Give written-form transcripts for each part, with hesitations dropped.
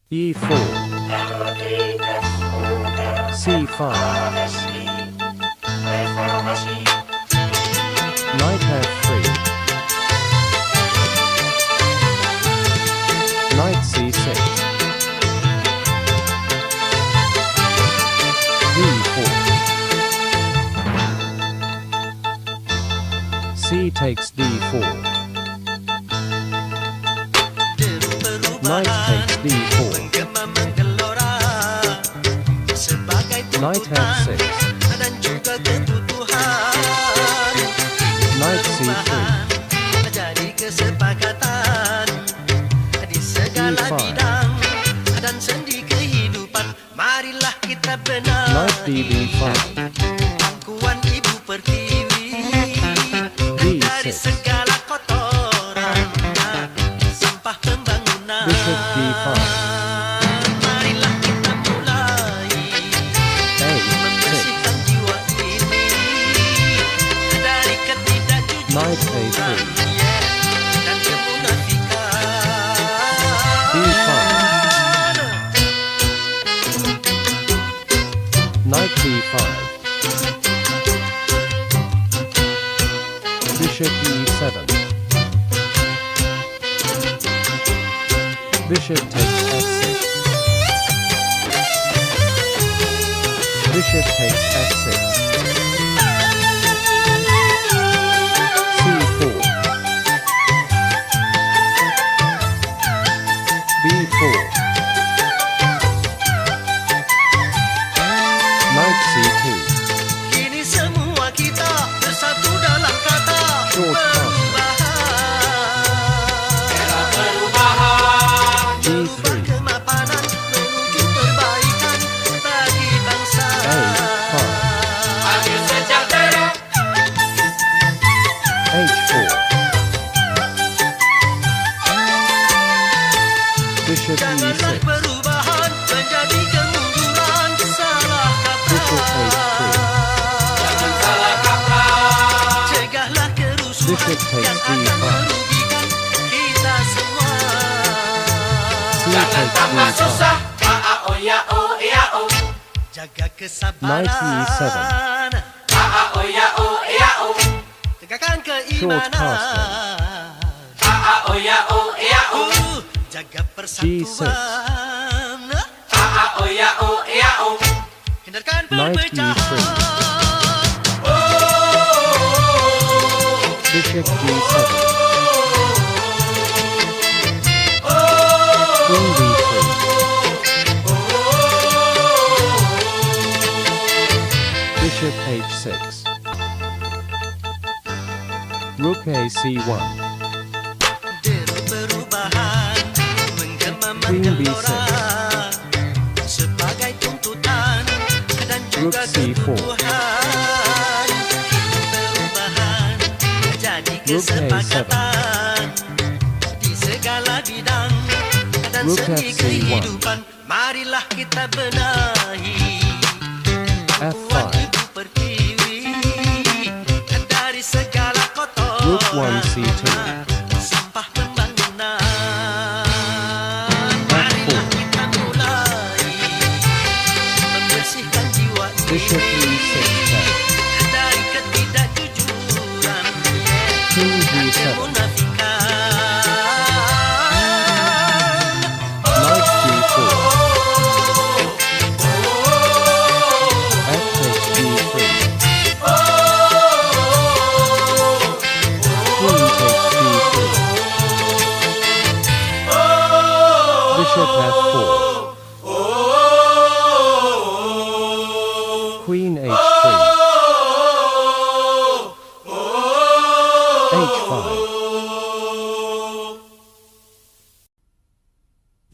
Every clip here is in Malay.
E4, C5, Knight F3, Knight C6, D4, C takes D4, Knight takes D4, Knight F6, Knight C3, Knight DB5, D6, Bishop D5, Knight A3, D5, Knight B5, Bishop E7, Bishop takes F6, Bishop takes F6, C4, B4, Knight C2, Kini semua kita bersatu dalam kata Short pass, D3, kemapanan menuju perbaikan bagi bangsa. A5, H4, Bishop Janganlah E6, perubahan menjadi kemunduran, salah Bishop kaprah. H3, Cegahlah kerusuhan Bishop takes yang akan D5, merugikan kita semua. C takes D5, Jaga Knight E7, kesabaran, tegakkan Short pass, keimanan, jaga G6, persatuan, hindarkan Knight perpecahan. Bishop D7, Queen B3, Bishop H6, Rook AC1, Deru perubahan menggema Queen menggelora sebagai tuntutan dan juga Rook C4, kebutuhan. Perubahan menjadi Rook A7, kesepakatan di segala bidang dan Rook seni FC1, kehidupan. Marilah kita benahi F5, ibu pertiwi dari segala kotoran. Rook 1C2, Sampah pembangunan. F4, Marilah kita mulai membersihkan jiwa Bishop ini E6 check, dari ketidakjujuran King dan G7, kemunafikan. Knight G4, F takes D3, Queen takes D3, Bishop F4, Queen H3, H5,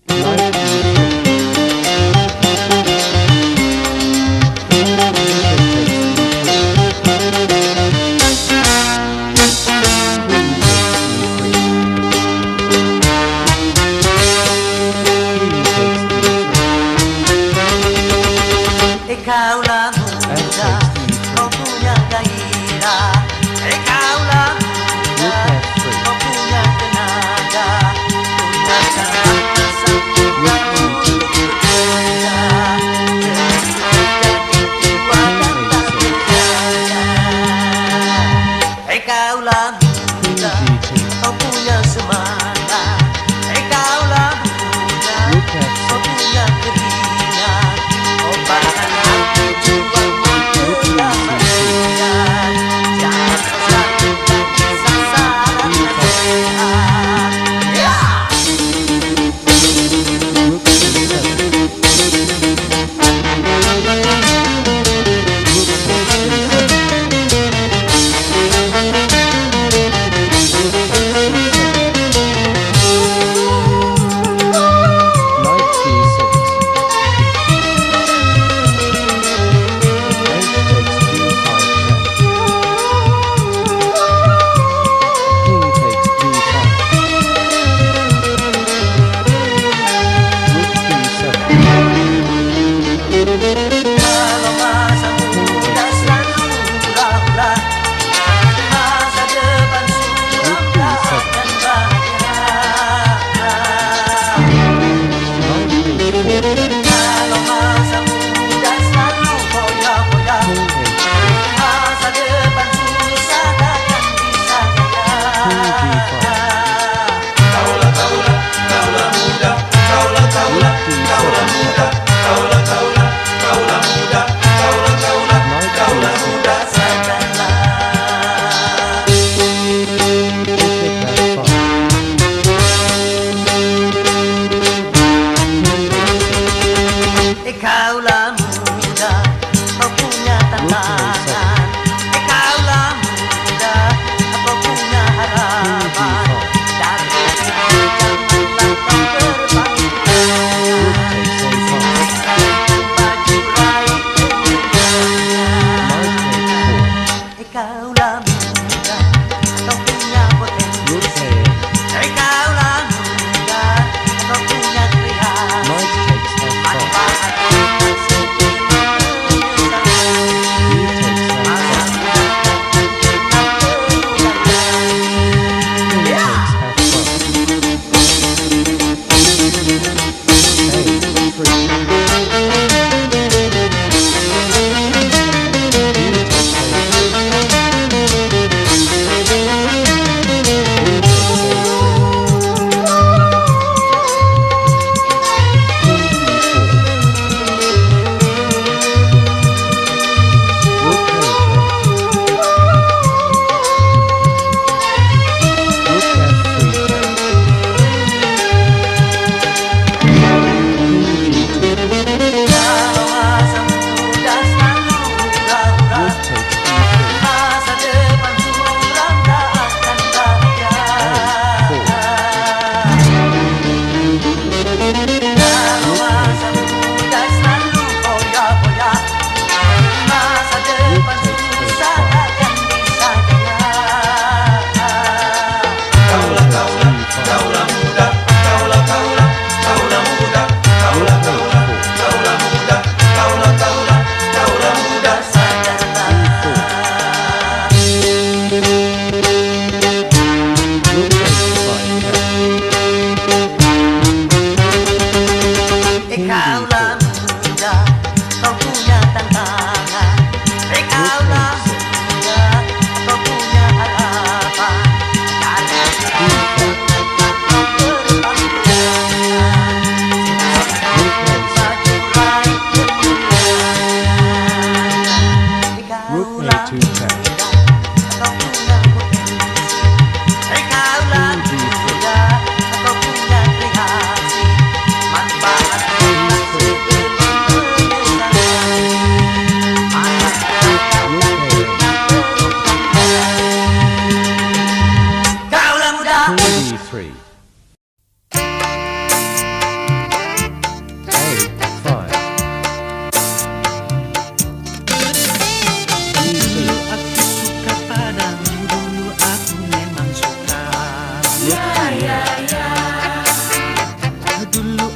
Knight E3, Kaulah muda, kau punya gairah. Kaulah muda, kau punya tenaga. Punya rasa, punya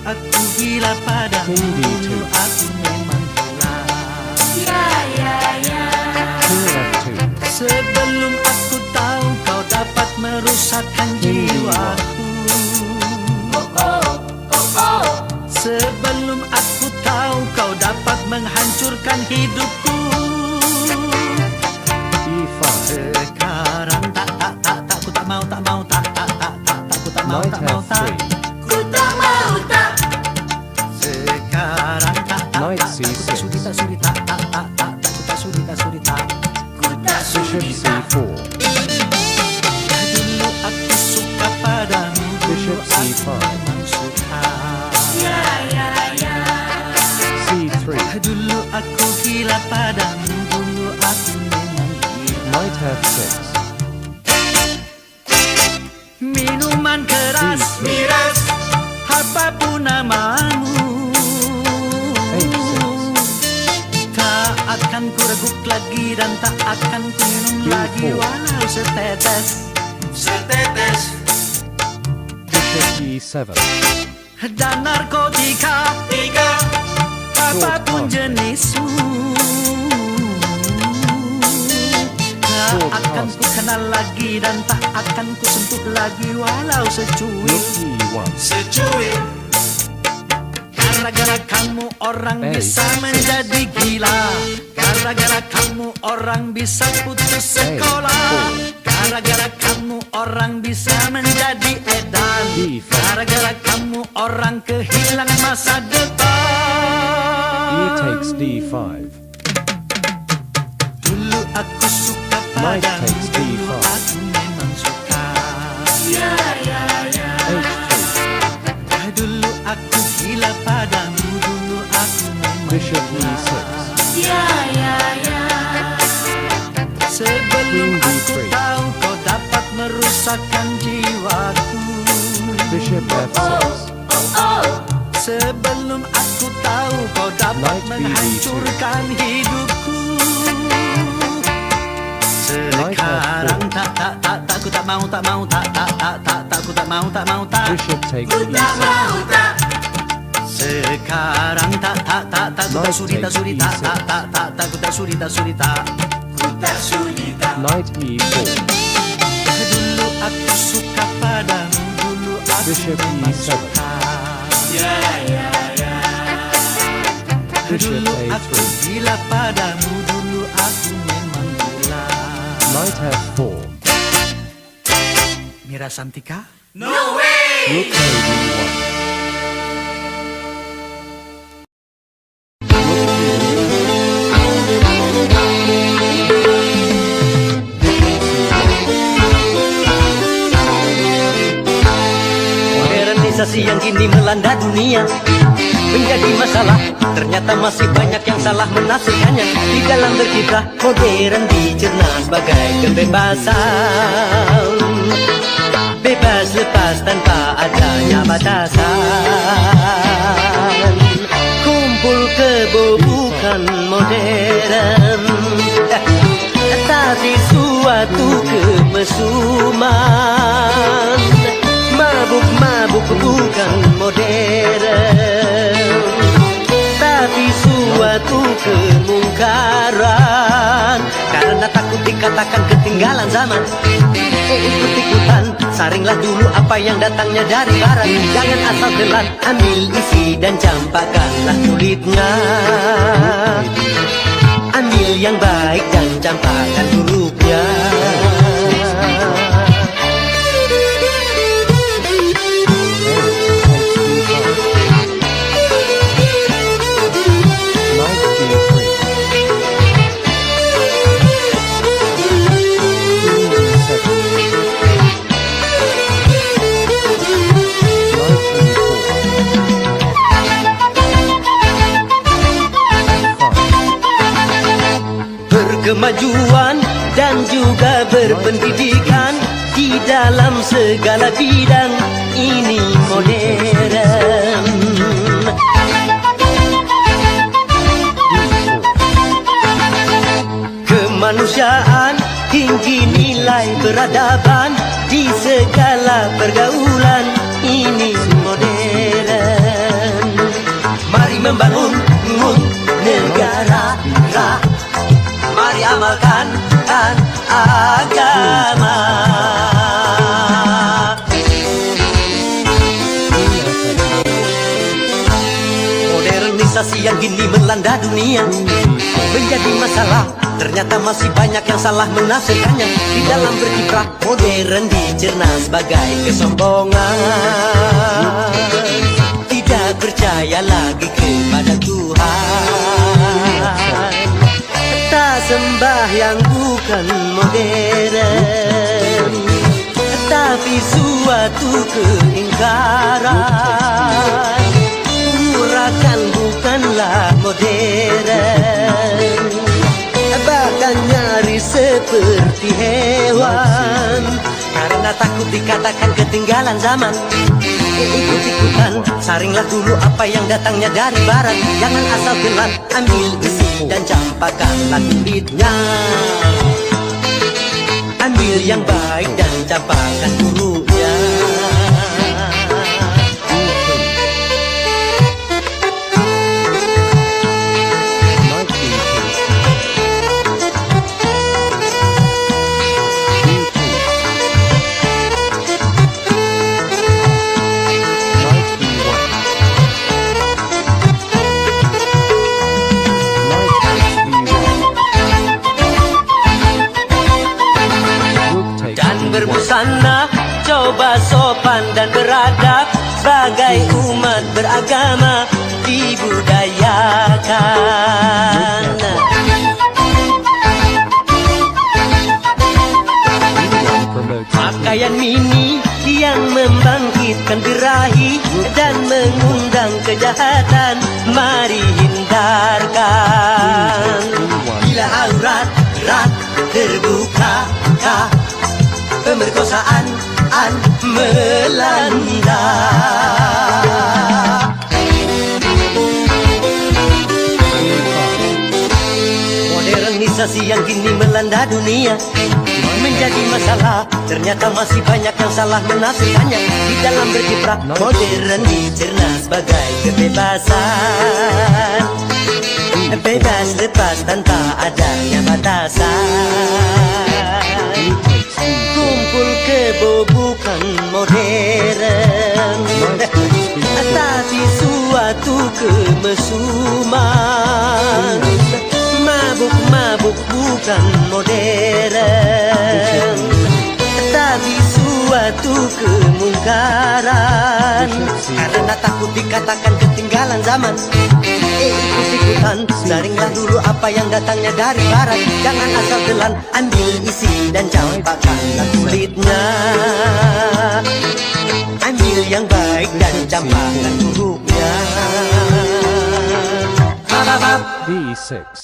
aku gila padamu, King D2. dulu aku memang gila. King F2. Sebelum aku tahu kau dapat merusakkan King D1. jiwaku. Sebelum aku tahu kau dapat menghancurkan hidupku. E5. Sekarang tak ku tak mau tak ku tak mau Knight tak. F3. Sekarang tak Knight ku C6. tak sudi tak ku tak sudi tak. Bishop C4. Dulu aku suka padamu, dulu Bishop aku C5. memang suka. C3. Dulu aku gila padamu, dulu aku memang gila. Knight F6. Minuman keras, D3. miras, apapun namamu, H6. tak akan ku reguk lagi dan tak akan ku minum D4. lagi walau setetes. Bishop E7. Dan narkotika, apapun Sword jenismu, tak Sword akan cast. ku kenal lagi dan tak akan ku sentuh lagi walau secuil. Rook E1. Gara-gara kamu orang Hey, bisa six. menjadi gila. Gara-gara kamu orang bisa putus Hey, sekolah. four. Gara-gara kamu orang bisa menjadi edan. D5. Gara-gara kamu orang kehilangan masa depan. E takes D5. Dulu aku suka Knight padamu, takes dulu D5. aku memang suka. H3. Dulu aku gila padamu, dulu aku memang Bishop gila. E6. Sebelum Queen aku D3. tahu kau dapat merusakkan jiwaku. Bishop F6. Sebelum aku tahu kau dapat Knight B3. menghancurkan hidupku. Sekarang F4. tak ku tak mau ku tak mau Bishop takes E7. Sekarang tak ku tak sudi tak ku tak sudi Knight E4. Dulu aku suka padamu, dulu aku Bishop memang E7. suka. Bishop Dulu aku A3. gila padamu, dulu aku memang gila. Knight F4. Mira Santika? Rook A1. Modernisasi yang kini melanda dunia menjadi masalah. Ternyata masih banyak yang salah menafsirkannya. Di dalam berkiprah modern dicerna sebagai kebebasan. Bebas lepas tanpa adanya batasan. Kumpul kebo bukan modern, tapi suatu kemesuman. Mabuk-mabuk bukan modern, tapi suatu kemungkaran. Karena takut dikatakan ketinggalan zaman, ikut-ikutan, saringlah dulu apa yang datangnya dari barat. Jangan asal telan, ambil isi dan campakkanlah kulitnya. Ambil yang baik dan campakkan buruknya. Kemajuan dan juga berpendidikan di dalam segala bidang ini modern. Kemanusiaan, tinggi nilai peradaban di segala pergaulan ini modern. membangun negara. Mari amalkan agama. Modernisasi yang kini melanda dunia menjadi masalah. Ternyata masih banyak yang salah menafsirkannya. Di dalam berkiprah modern dicerna sebagai kesombongan. Tidak percaya lagi kepada Tuhan. Tak sembah yang bukan modern, tapi suatu keingkaran. Urakan bukanlah modern, bahkan nyaris seperti hewan. Karena takut dikatakan ketinggalan zaman, ikut-ikutan, saringlah dulu apa yang datangnya dari barat. Jangan asal telan, ambil isi dan campakkanlah kulitnya. Ambil yang baik dan campakkan buruknya. Berbusana, coba sopan dan beradab, sebagai umat beragama dibudayakan. Pakaian mini yang membangkitkan birahi dan mengundang kejahatan, mari hindarkan. Bila aurat terbuka, pemerkosaan melanda. Modernisasi yang kini melanda dunia menjadi masalah. Ternyata masih banyak yang salah menafsirkannya. Di dalam berkiprah modern dicerna sebagai kebebasan. Bebas lepas tanpa adanya batasan. Kumpul kebo bukan modern, tapi suatu kemesuman. Mabuk bukan modern, tapi suatu kemungkaran. Karena takut dikatakan ketinggalan zaman, ikut-ikutan, saringlah dulu apa yang datangnya dari barat. Jangan asal telan, ambil isi dan campakkanlah kulitnya. Ambil yang baik dan campakkan buruknya. B6. Stres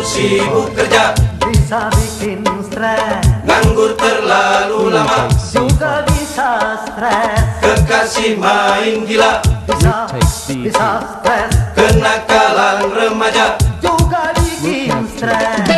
sibuk kerja, bisa bikin stres, nganggur terlalu lama, juga bisa stres, kekasih main gila, bisa stres, kenakalan remaja, juga bikin stres.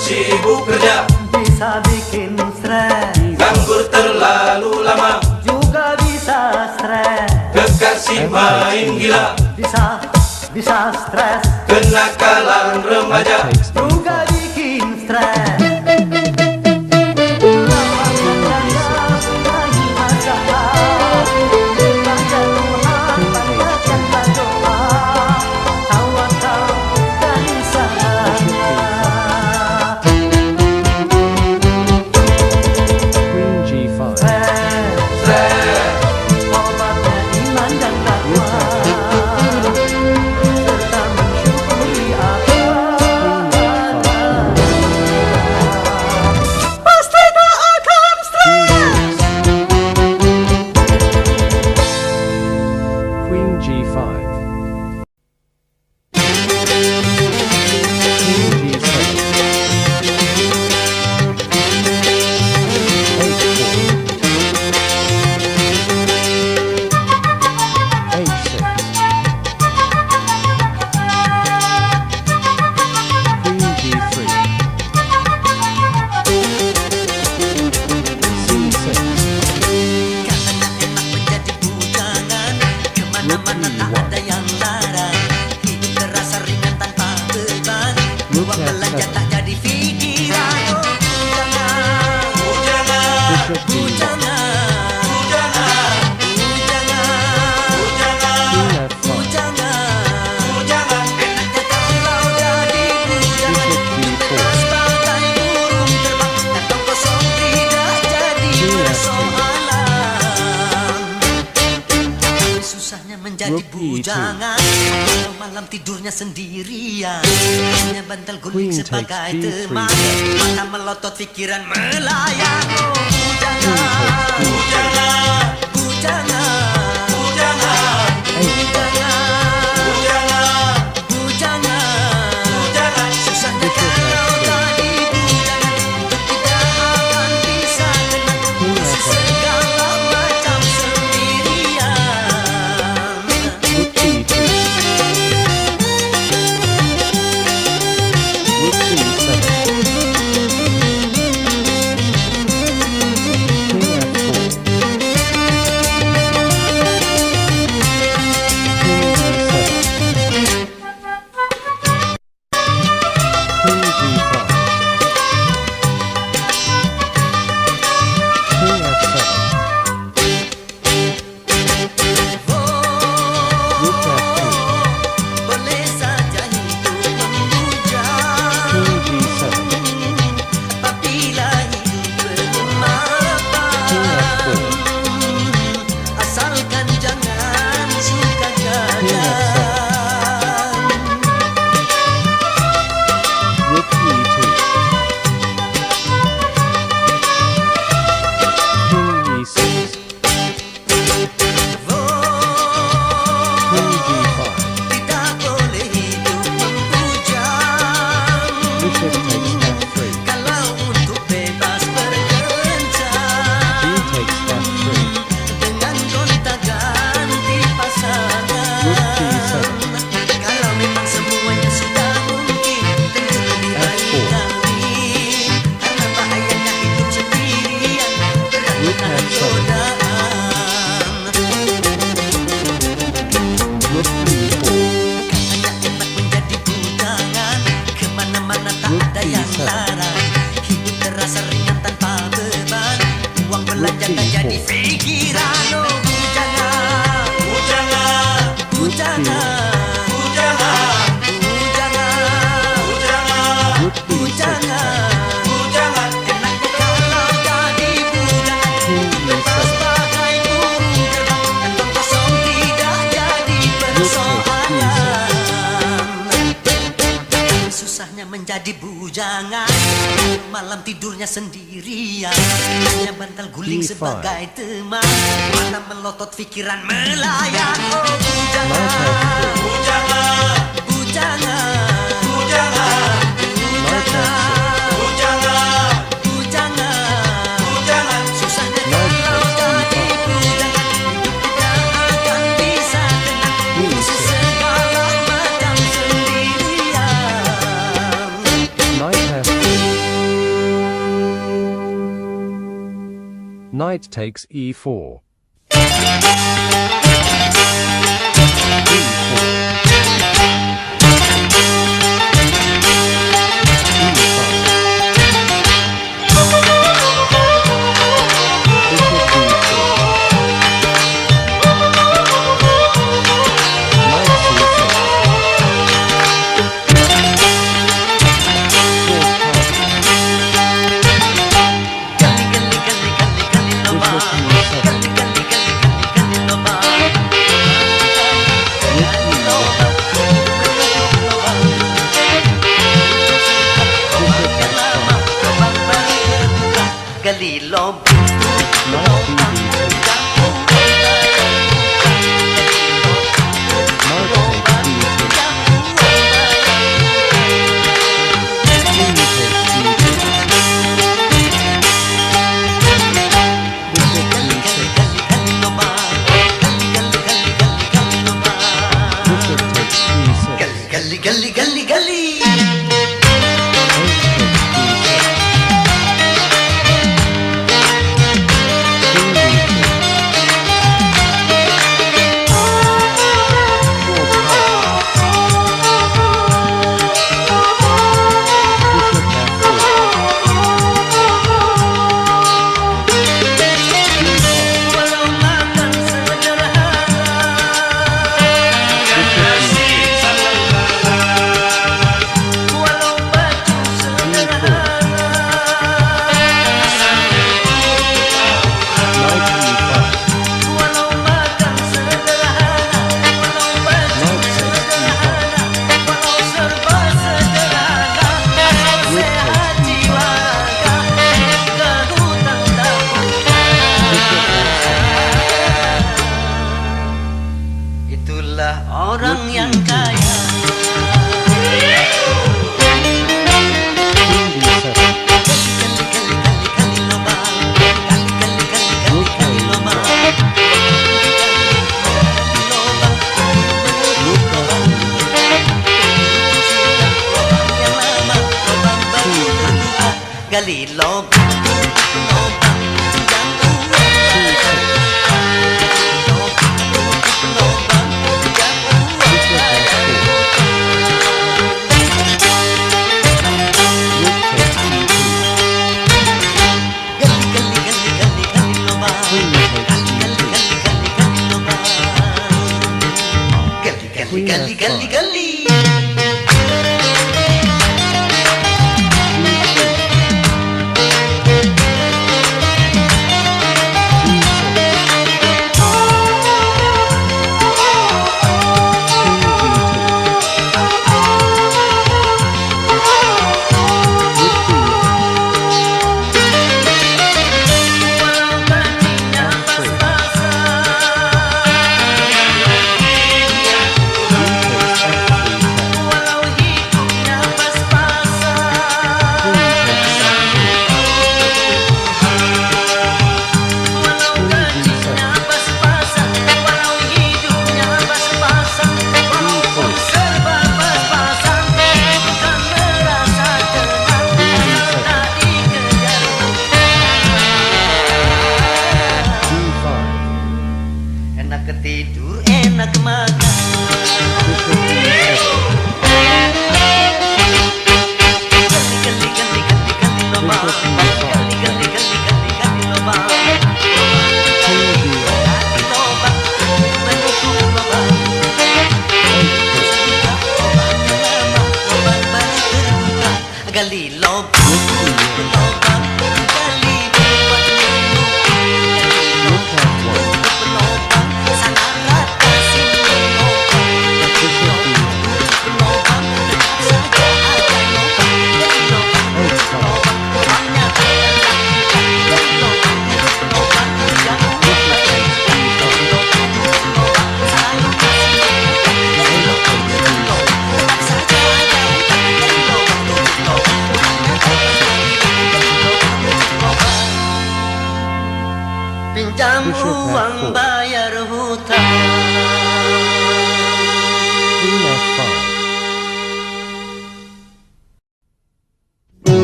sibuk kerja, bisa bikin stres, nganggur terlalu lama, juga bisa stres, kekasih main gila, bisa stres, kenakalan remaja, juga bikin stres. Mana tak ada yang larang, hidup terasa ringan tanpa beban, uang belanja tak jadi pikiran. Oh jangan, enaknya kalau jadi bujangan, terus bagai burung terbang, kantong kosong tidak jadi persoalan. Susahnya menjadi bujangan, kalau malam tidurnya sendirian, hanya bantal guling sebagai teman, mata melotot pikiran melayang. Oh bujangan, bujangan, bujangan, bujangan, bujangan, bujangan. Susahnya kalau jadi bujangan, untuk tidak akan bisa tenang, masih segala macam sendirian. jadi bujangan, malam tidurnya sendirian, hanya bantal guling D5. sebagai teman, mana melotot pikiran melayang. Oh Bujangan, bujangan, bujangan, bujangan, bujangan, bujangan. susahnya kalau jadi bujangan, hidup tidak akan bisa tenang, mengisi segala macam sendirian. Knight takes e4. Galilom gali gali gali gali. Walau makan sederhana, walau baju sederhana, walau makan sederhana, walau baju sederhana, walau serba sederhana, asal sehat jiwa, ke hutang takut. Itulah orang yang kaya. Gali lobang, lobang, gali gali gali. Walau bajunya pas-pasan, Queen F5.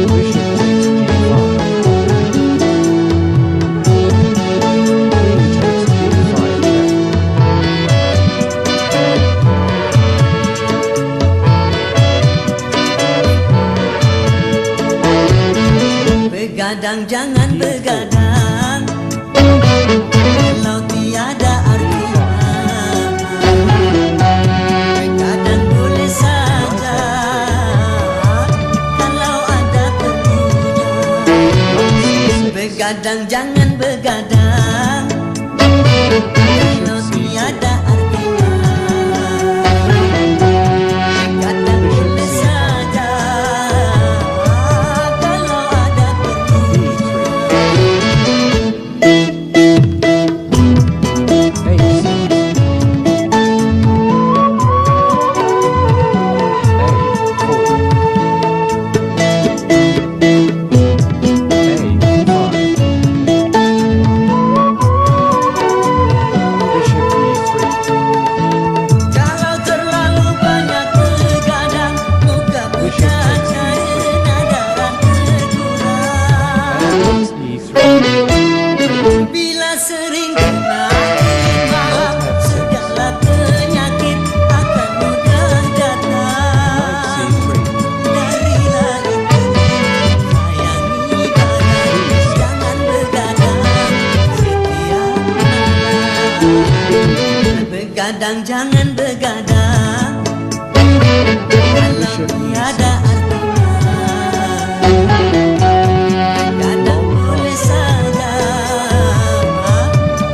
Bishop takes G5. Queen takes G5 check. Begadang jangan begadang, kalau tiada artinya. Begadang boleh saja, kalau ada perlunya. Begadang jangan begadang, kalau tiada artinya. Begadang boleh saja, kalau ada perlunya. Kalau terlalu banyak begadang, muka pucat karena darah terkurang. Bila sering kena malam, segala penyakit akan mudah datang. Darilah itu, sayangi badan, jangan begadang setiap malam. Begadang jangan begadang, kalau tiada artinya. Begadang boleh saja,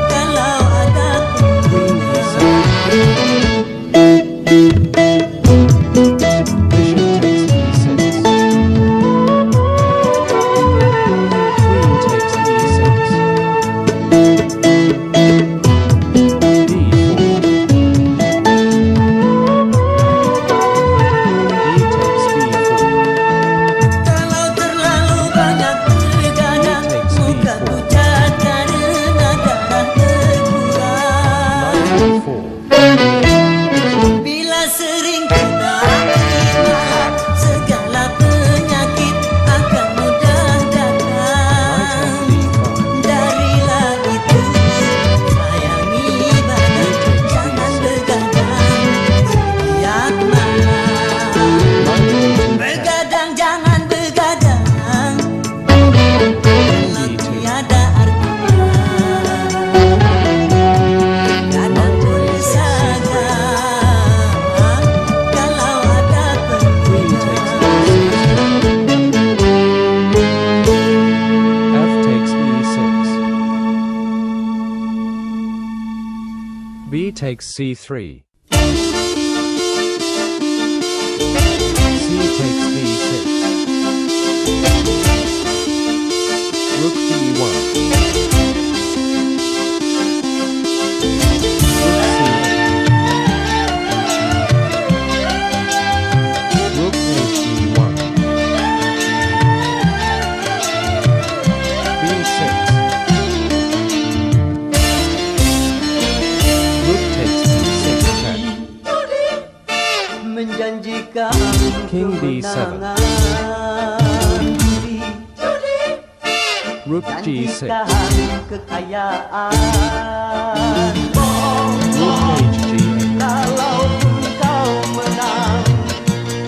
kalau ada perlunya. Kalau terlalu banyak begadang, muka pucat karena darah terkurang. Bila sering kena malam, segala penyakit akan mudah datang. Darilah itu, sayangi badan, jangan begadang setiap malam. Begadang jangan begadang, kalau tiada artinya. Begadang boleh saja, kalau ada perlunya. F takes E6. B takes C3. C takes D6. Rook D1. Rook H1. B6. Rook takes D6 check. Menjanjikan King D7. kemenangan diri, Rook G6. janjikan kekayaan. Rook H8. Kalaupun kau menang,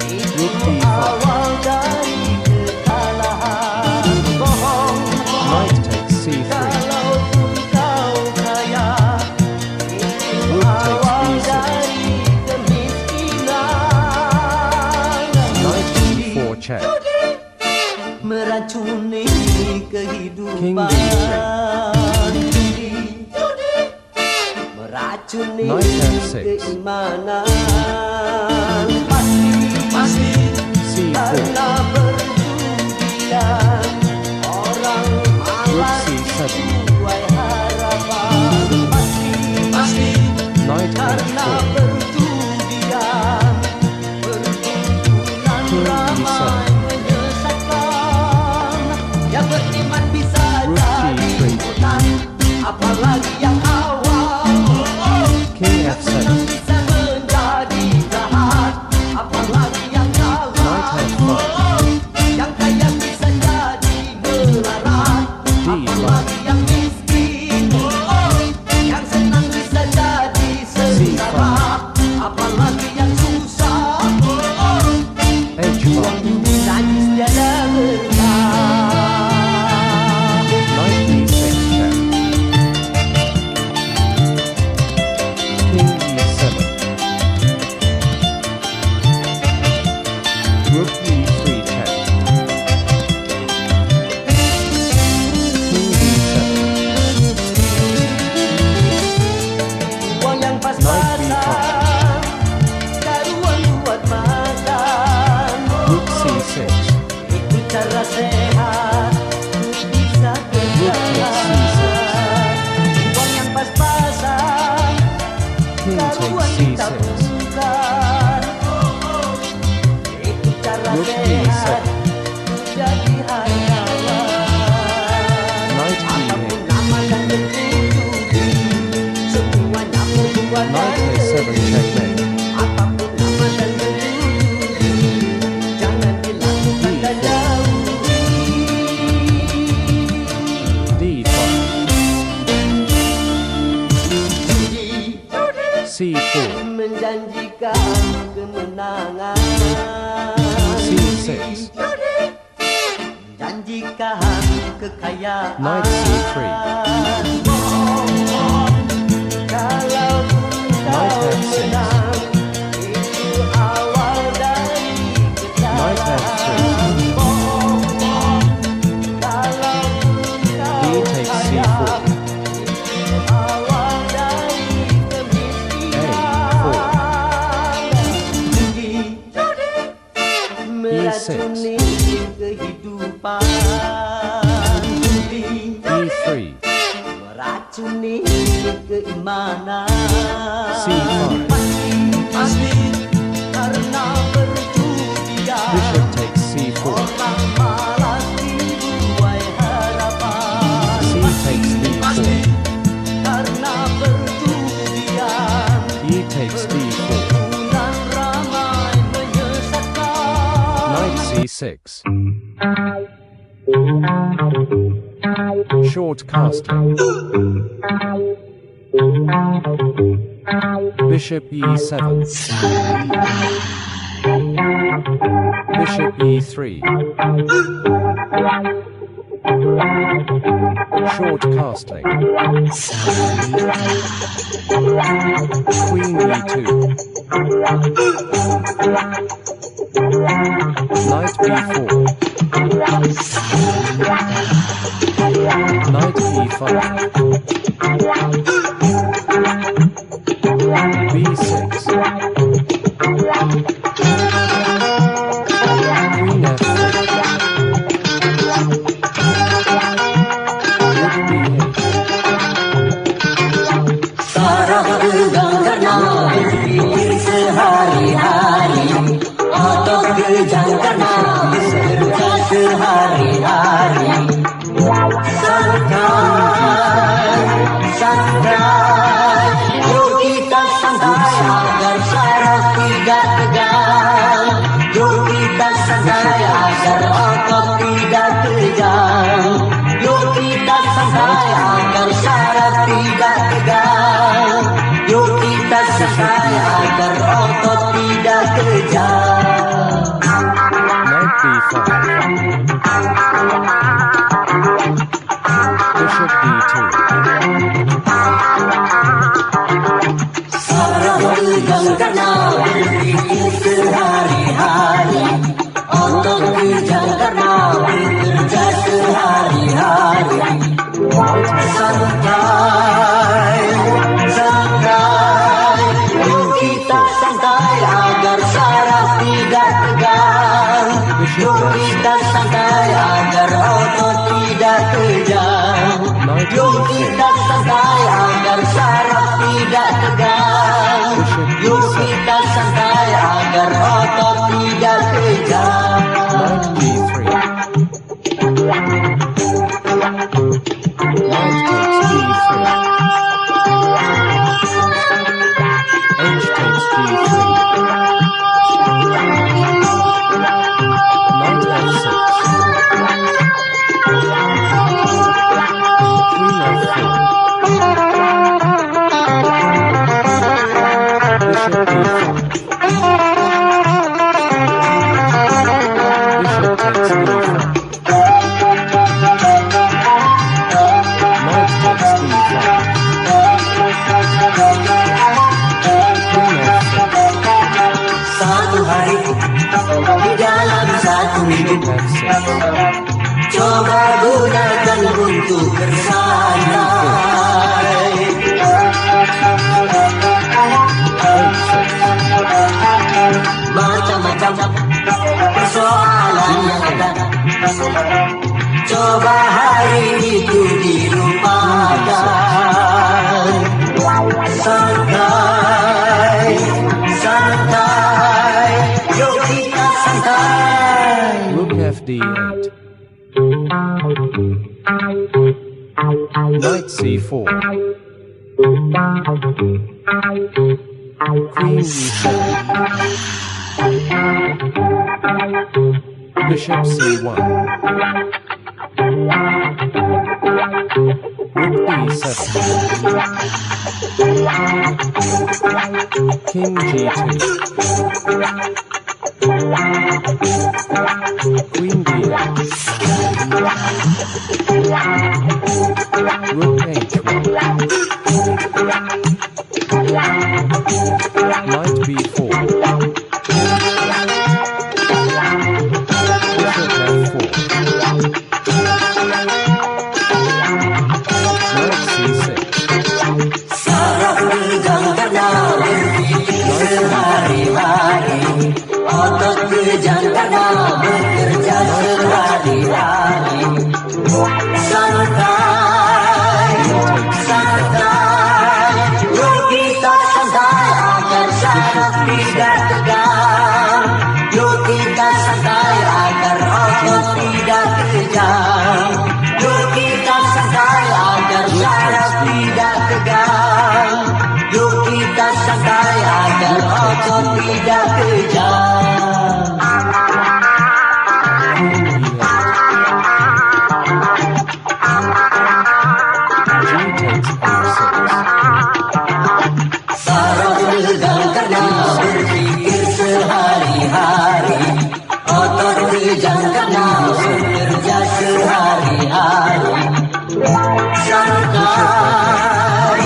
itu Rook D5. awal dari kekalahan. Bohong, Knight takes C3. kalaupun kau kaya, itu Rook takes awal B6. dari kemiskinan. Knight D4 check. Meracuni kehidupan. King D3. Meracuni Knight F6. keimanan. C4. Karena perjudian, orang Rook malas C7. tuai harapan. Knight Karena H4. perjudian, perkumpulan King ramai D7. menyesatkan. Yang beriman bisa Rook jadi G3. ikutan, apalagi yang awal King F7. bisa menjadi janjikan kemenangan. C6, Janjikan kekayaan. Knight C3, Kalau Knight F6, itu awal dari Knight F3, D takes C4, awal dari A4, meracuni kehidupan. E3, Meracuni keimanan. C5, Pasti Karena perjudian Bishop takes C4, orang malas dibuai harapan. C takes D4, Karena perjudian E takes D4, Bulan ramai menyesatkan. Knight C6, short casting, Bishop E7, Bishop E3, short casting, Queen E2, Knight B4, Knight E5, B6, Queen F6, Rook B8, Sarah tegang karena berpikir sehari-hari. Otot kejang karena bekerja sehari-hari. Santai, santai, yuk kita santai agar saraf tidak tegang. Yuk kita santai agar otot tidak tegang. Yuk kita santai agar saraf tidak tegang. Yuk kita santai agar otot tidak tegang. Knight B5, Bishop D2, Saraf tegang karena berpikir sehari-hari. Otot kejang karena bekerja sehari-hari. Santai, santai, yuk kita santai agar saraf tidak tegang. Yuk kita santai agar otot tidak tegang. Yuk kita santai agar saraf tidak tegang. Yuk kita santai agar otot tidak tegang. Knight D3, Knight takes D3, H takes D3, Knight F6, Queen F4, Bishop E5, Bishop takes E5, Knight takes D5, Queen F6, Satu hari di dalam satu hidup, F6, coba gunakan untuk bersantai. Macam-macam persoalan yang ada, coba hari itu dilupakan. Santai, santai, yuk kita santai. Rook FD8, Knight C4, Queen E7, Bishop C1, Rook B7, King G2. Queen B8. Rook H1. Knight B4. Bishop F4. Knight C6. Saraf kejang karena berpikir sehari-hari, otot kejang karena bekerja sehari-hari. Santai, santai, yuk kita santai agar saraf tidak tegang. Yuk kita santai agar otot tidak kejang. Yuk kita santai agar saraf tidak tegang. Yuk kita santai agar otot tidak kejang. G takes F6. Saraf tegang karena berpikir sehari-hari, otot kejang karena bekerja sehari-hari. Santai,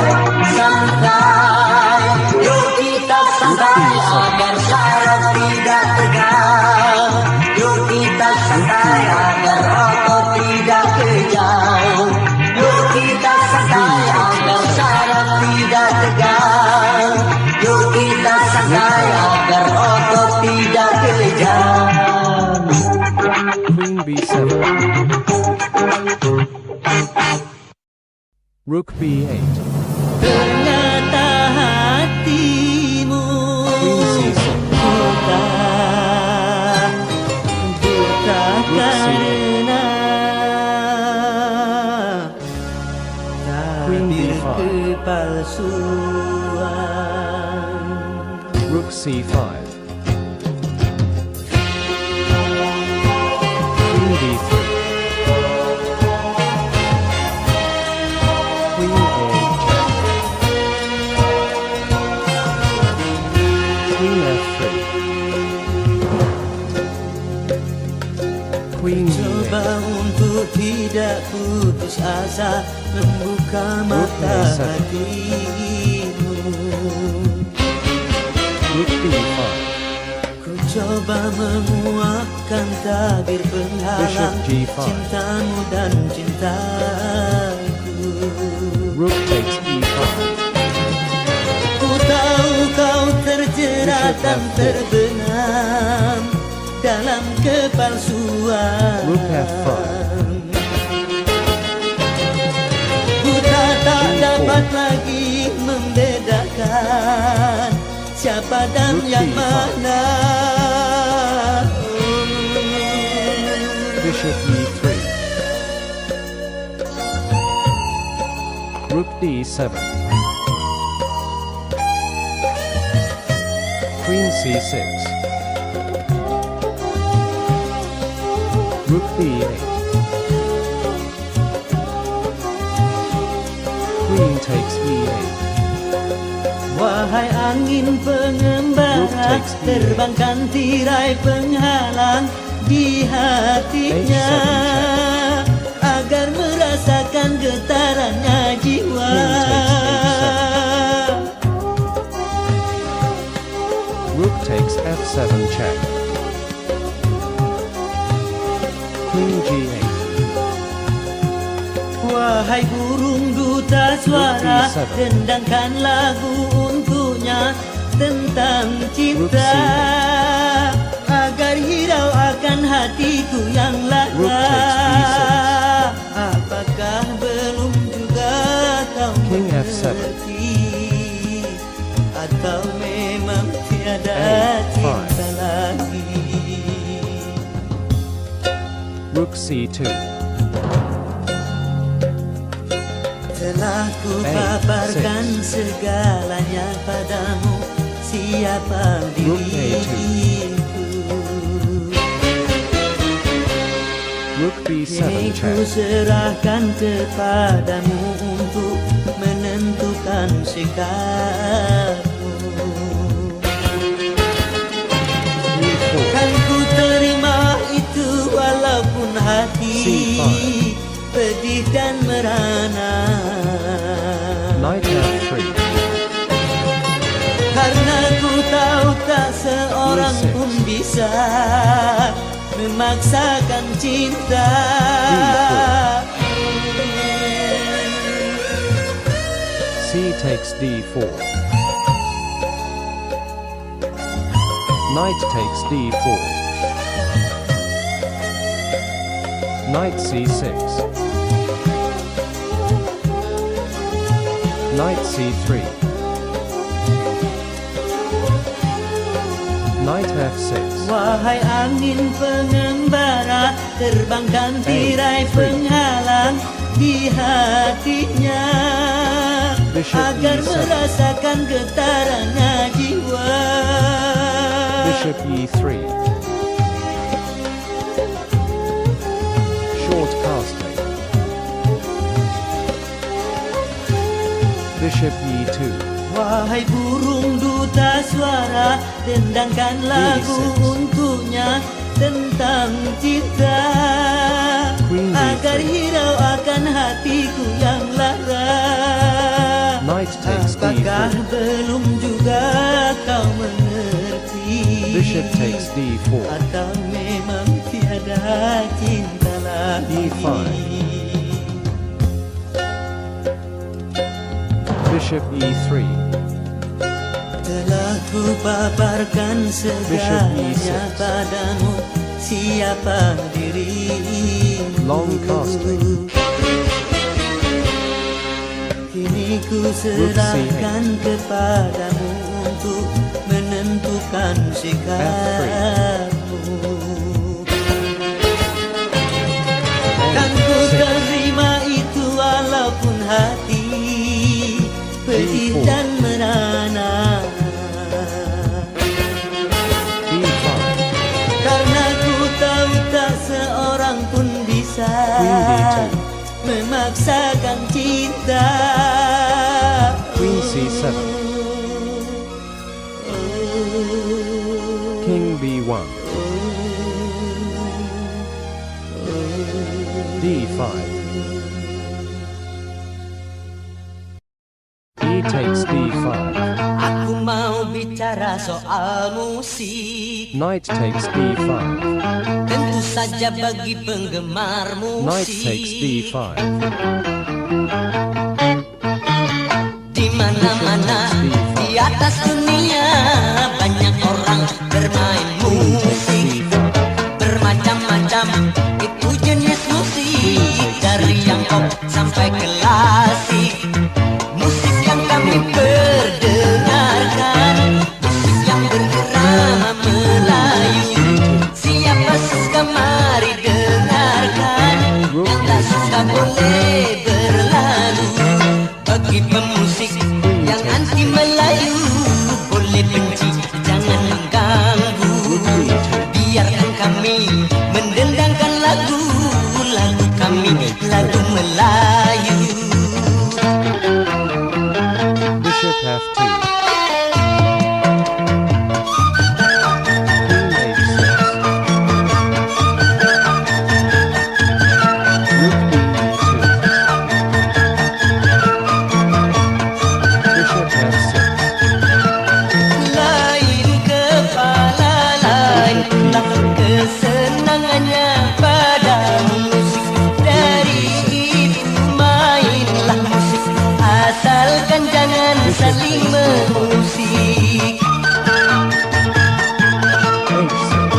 santai, yuk kita santai agar saraf tidak tegang. Yuk kita santai agar otot tidak kejang. Yuk kita santai agar saraf tidak tegang. Yuk kita santai agar otot tidak kejang. Queen B7. Rook B8. Ternyata hatimu Queen C6. buta, buta karena Queen tabir B5. kepalsuan. Rook C5. Queen D3. Queen A8. Queen F3. Queen Coba D8. untuk tidak putus asa, membuka mata B7. hatimu. Rook B5. Ku coba menguatkan tabir penghalang Bishop G5. cintamu dan cintaku. Rook takes E5. Ku tahu kau terjerat Bishop dan F4. terbenam dalam kepalsuan. Rook F5. Ku tak G4. dapat lagi membedakan siapa dan Rook yang D5. mana. Bishop E3. Rook D7. Queen C6. Rook B8. Queen takes E8. Wahai angin pengembara, Rook takes E8. terbangkan tirai penghalang di hatinya, agar merasakan getarannya jiwa. Rook takes F7 check. Queen G8. Wahai burung duta suara, Rook D7. dendangkan lagu untuknya tentang cinta, agar hirau akan hatiku yang Rook lara. takes B6. Apakah belum juga kau King F7. mengerti, atau memang tiada A5. cinta lagi? Rook C2. Telah ku A6. paparkan segalanya padamu, siapa Rook A2. diriku. Rook B7 Kini ku check. serahkan kepadamu untuk menentukan sikapmu. E4, Kan ku terima itu walaupun hati C5. pedih dan merana. Knight F3, Karena ku tahu tak seorang E6. pun bisa memaksakan cinta. C takes D4. Knight takes D4. Knight C6. Knight C3. Knight F6. Wahai angin pengembara, terbangkan tirai A3. penghalang di hatinya, Bishop agar E7. merasakan getarannya jiwa. Bishop E3. Short casting. Bishop E2. Wahai burung duta suara, dendangkan lagu D6. untuknya tentang cinta, Queen D3. agar hirau akan hatiku yang lara. Knight takes Apakah D4. belum juga kau mengerti? Bishop takes D4. Atau memang tiada cinta lagi? E5. Bishop E3. Telah ku paparkan segalanya E6. padamu, siapa dirimu. Long casting. Kini ku serahkan kepadamu untuk menentukan sikapmu. Kan ku terima itu walaupun hati pedih D4. dan merana. D5. Karena ku tahu tak seorang pun bisa Queen D2. memaksakan cinta. Queen C7. King B1. D5. E takes D5. Aku mau bicara soal musik, Knight takes D5. tentu saja bagi penggemar Knight takes musik. D5. Di mana-mana di atas dunia banyak orang bermain Queen takes musik, D5. bermacam-macam itu jenis musik, dari yang pop sampai klasik. Musik yang kami perdengarkan, musik yang berirama Melayu. Siapa suka mari dengarkan, yang tak suka boleh berlalu. Bagi pemusik yang anti Melayu, boleh benci, jangan mengganggu. Biarkan kami mendendangkan lagu kami, lagu Melayu. Bishop F2. Queen H6. Rook B2. Bishop F6. Lain kepala lain tak kesenangannya pada musik. Dari itu mainlah musik, asalkan jangan saling mengusik. H6.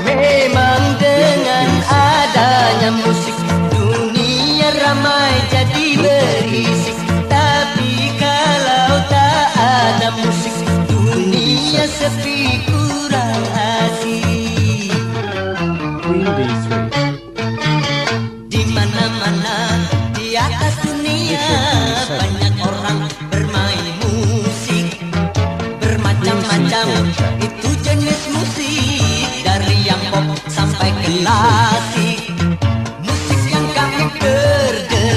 Memang dengan adanya musik, dunia ramai jadi berisik. Tapi kalau tak ada musik, dunia sepi kurang asik. Queen D3. Di mana-mana di atas dunia banyak orang bermain musik, bermacam-macam itu jenis musik, dari yang pop sampai klasik. Musik yang kami perdengarkan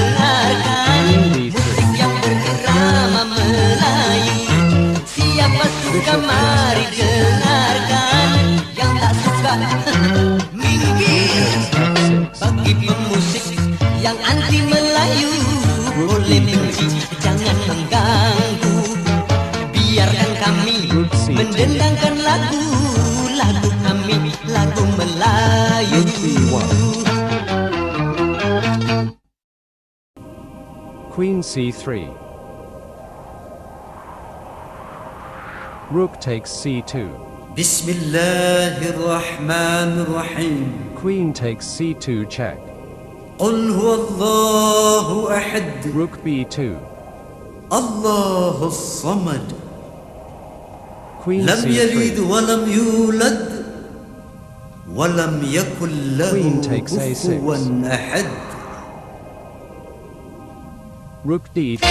Siapa suka mari dengarkan, yang tak suka minggir. Bagi pemusik yang anti Melayu, boleh benci, jangan mengganggu. Biarkan kami mendendangkan lagu kami, lagu Melayu. Queen c3. Rook takes c2. Bismillahirrahmanirrahim. Queen takes c2 check. قل هو الله أحد Rook b2. الله الصمد Queen لم يلد c3. ولم يولد ولم يكن له Queen takes A6. كفوا أحد. Rook d2.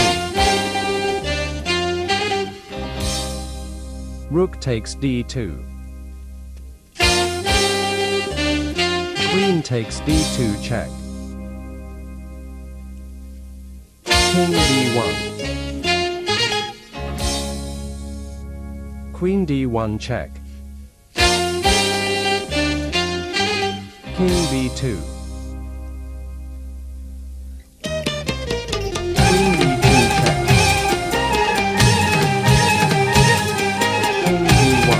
Rook takes d2. Queen takes d2 check. King d1. Queen d1 check. King b2. Queen d2 check. King d1.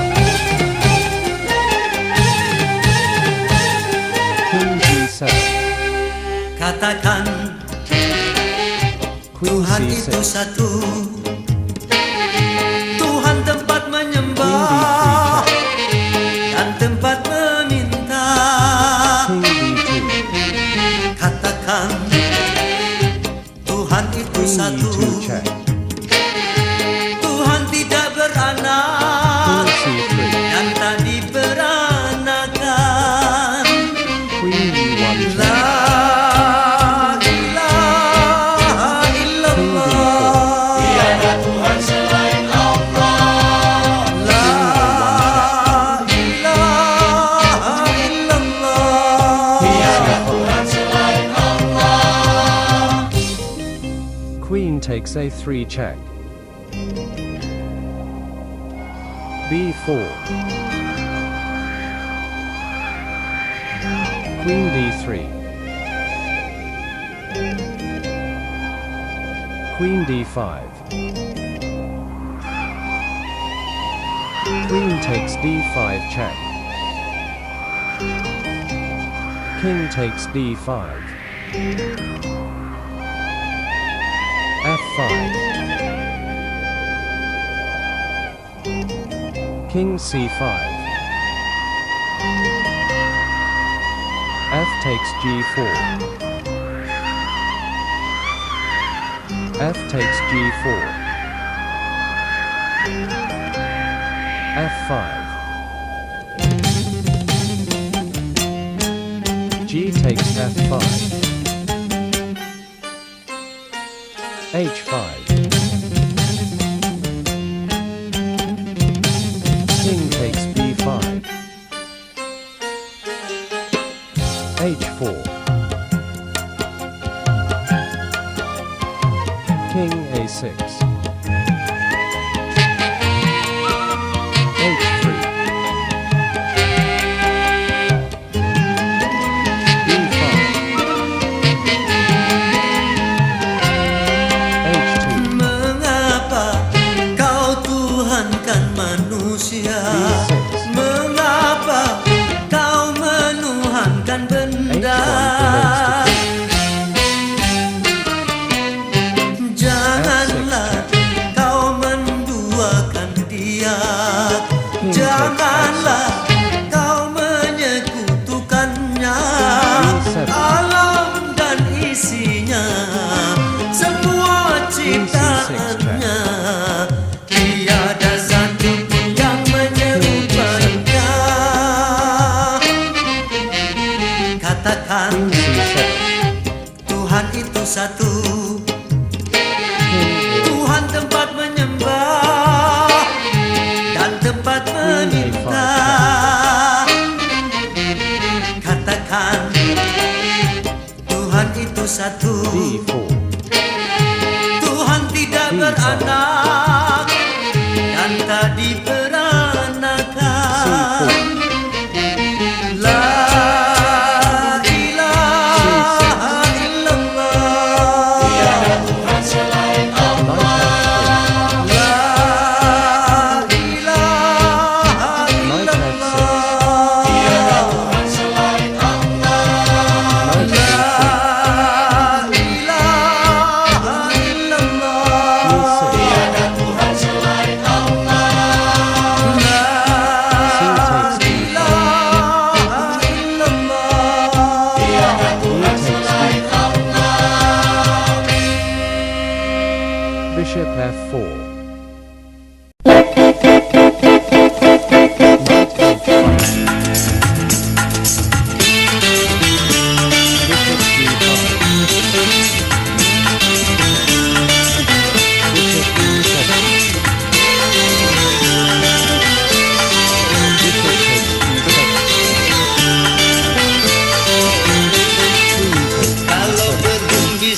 King d7. Katakan Queen Tuhan itu c6. satu, Tuhan tempat Queen menyembah d3 check. dan tempat meminta. King d2. Katakan Tuhan itu Queen satu, e2 check. Tuhan tidak beranak King c3. dan tak diperanakan. Queen e1 check. La ilaha illallah. Tiada Tuhan selain Allah. La ilaha illallah. Tiada Tuhan selain Allah. Queen takes a3 check. b4. Queen d3. Queen d5. Queen takes d5 check. King takes d5. f5. King c5. F takes g4. F takes g4. f5. G takes f5. h5. King takes b5. h4. King a6. h3. b5. h2. Mengapa kau tuhankan manusia? B6. Mengapa kau menuhankan benda? Janganlah kau menduakan dia. Janganlah kau menyekutukannya. Alam dan isinya, semua ciptaannya, tiada satu pun yang menyerupainya. Katakan Tuhan itu satu, Tuhan tempat menyembah dan tempat meminta.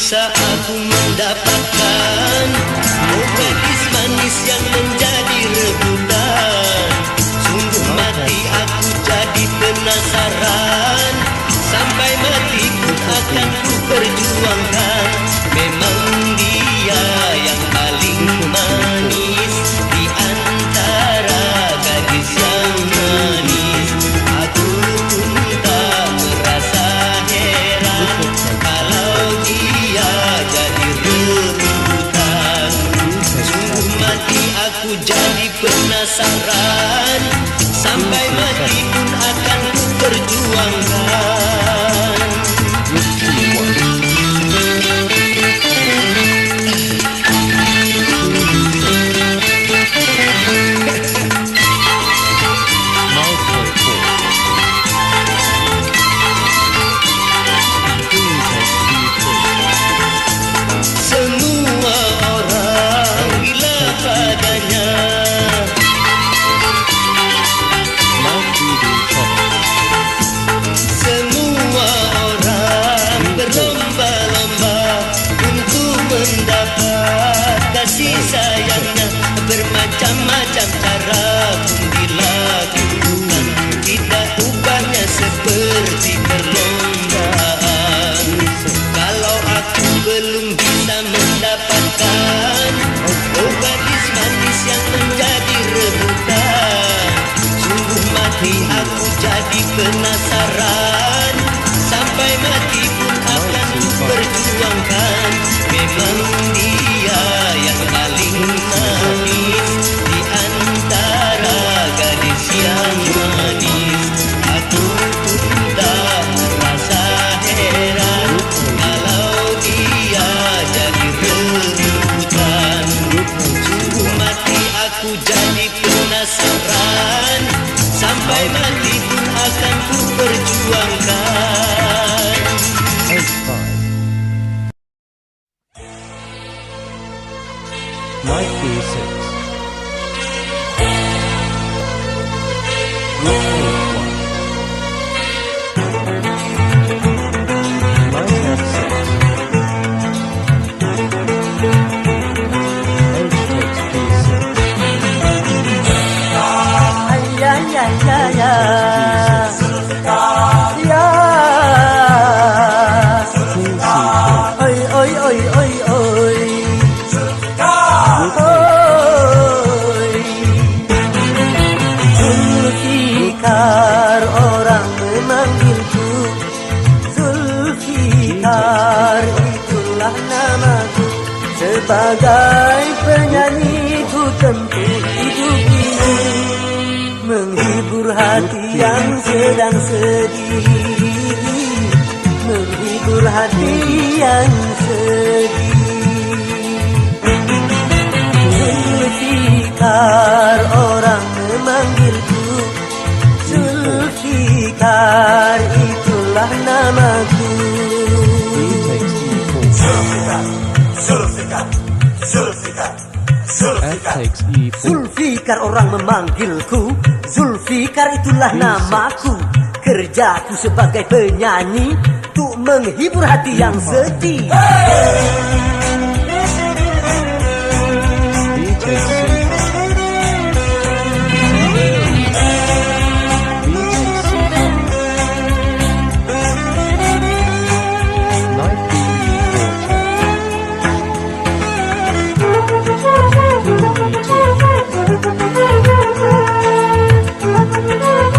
bisa aku mendapatkan gadis manis yang menjadi rebutan. Sungguh mati aku jadi penasaran, sampai mati pun akan ku perjuangkan. Memang dia yang paling manis di antara gadis yang manis. Aku pun tak merasa heran kalau dia jadi rebutan. Sungguh mati aku jadi penasaran, sampai mati pun akan ku perjuangkan. Semua orang gila padanya, semua orang berlomba-lomba untuk mendapat kasih sayangnya. Bermacam-macam cara pun dilakukan, tidak ubahnya seperti perlombaan. Kalau aku belum bisa mendapatkan gadis manis yang menjadi rebutan, sungguh mati aku jadi penasaran, sampai mati pun akan ku perjuangkan. Memang dia yang paling manis di antara gadis yang manis. Aku pun tak merasa heran kalau dia jadi rebutan. Sungguh mati aku jadi penasaran, sampai mati pun akan ku perjuangkan. 8-5 Knight B6 Rook A1 Knight F6 H takes B6 King C4 Zulfikar orang memanggilku, Zulfikar itulah namaku. Sebagai penyanyi ku tempuh hidup ini, menghibur hati yang sedang sedih, menghibur hati yang sedih. Zulfikar orang memanggilku, Zulfikar itulah namaku. B takes E4 F takes E4 Zulfikar orang memanggilku, Zulfikar itulah namaku. Kerjaku sebagai penyanyi untuk menghibur hati yang sedih. B takes C5 B takes C5 Knight B4 King E2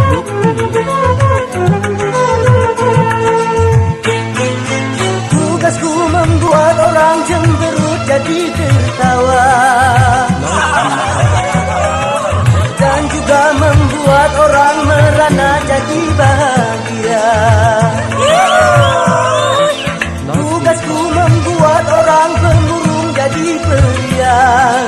Rook E8 Tugasku membuat orang cemberut jadi tertawa, dan juga membuat orang merana jadi bahagia. Tugasku membuat orang pemurung jadi periang,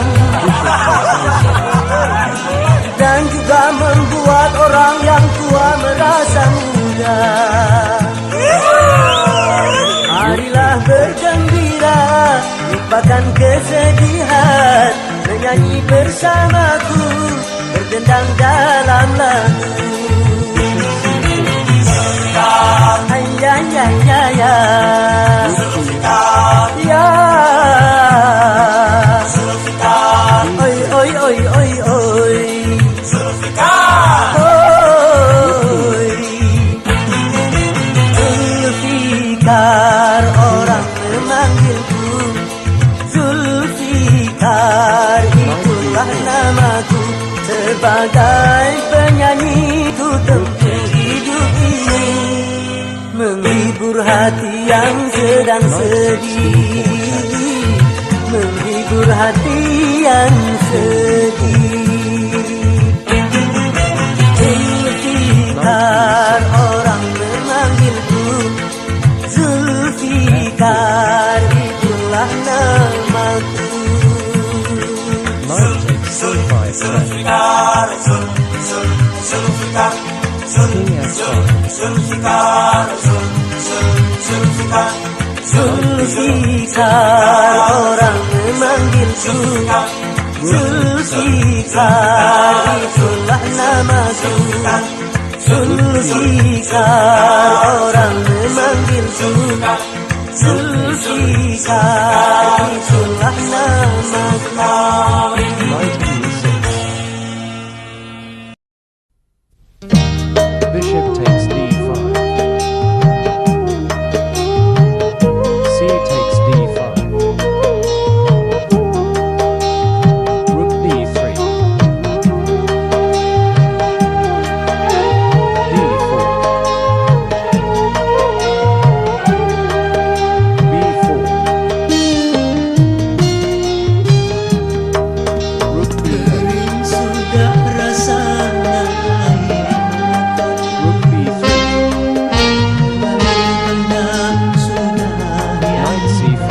dan juga membuat orang yang tua merasa muda. Marilah bergembira, lupakan kesedihan, menyanyi bersamaku, berdendang dalam lagu. Ya ya ya ya ya. Sebagai penyanyi ku tempuh hidup ini, menghibur hati yang sedang sedih, menghibur hati yang sedih. Zulfikar orang memanggilku, Zulfikar itulah namaku. Zulfikar, Zulfikar, Zulfikar, Zulfikar, Zulfikar orang memanggilku, Zulfikar itulah namaku. Zulfikar orang memanggilku, Zulfikar itulah namaku. Bishop takes d5. C takes d5. Rook b3. d4. b4. Rook b8. Sudah rasanya Rook b3. Knight c5.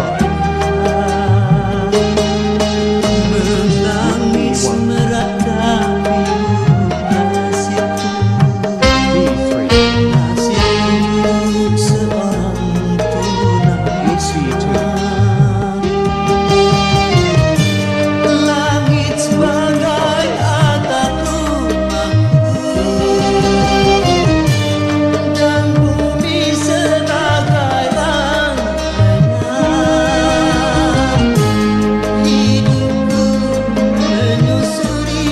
menangis meratapi nasibku, b3. nasib seorang Rook c2. langit sebagai atap rumahku dan bumi sebagai lantainya. Hidupku menyusuri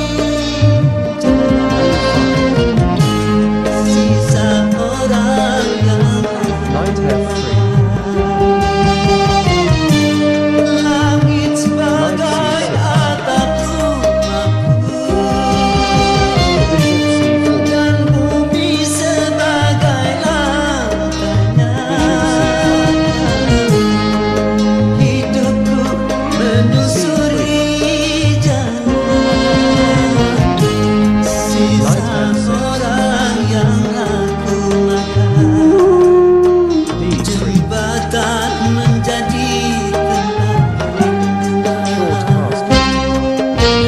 jalan sisa orang yang Knight f3. langit sebagai atap rumahku Bishop c4. dan bumi sebagai lantainya. Hidupku menyusuri jalan sisa orang yang aku makan. d3. Jembatan menjadi Short kenangan castle.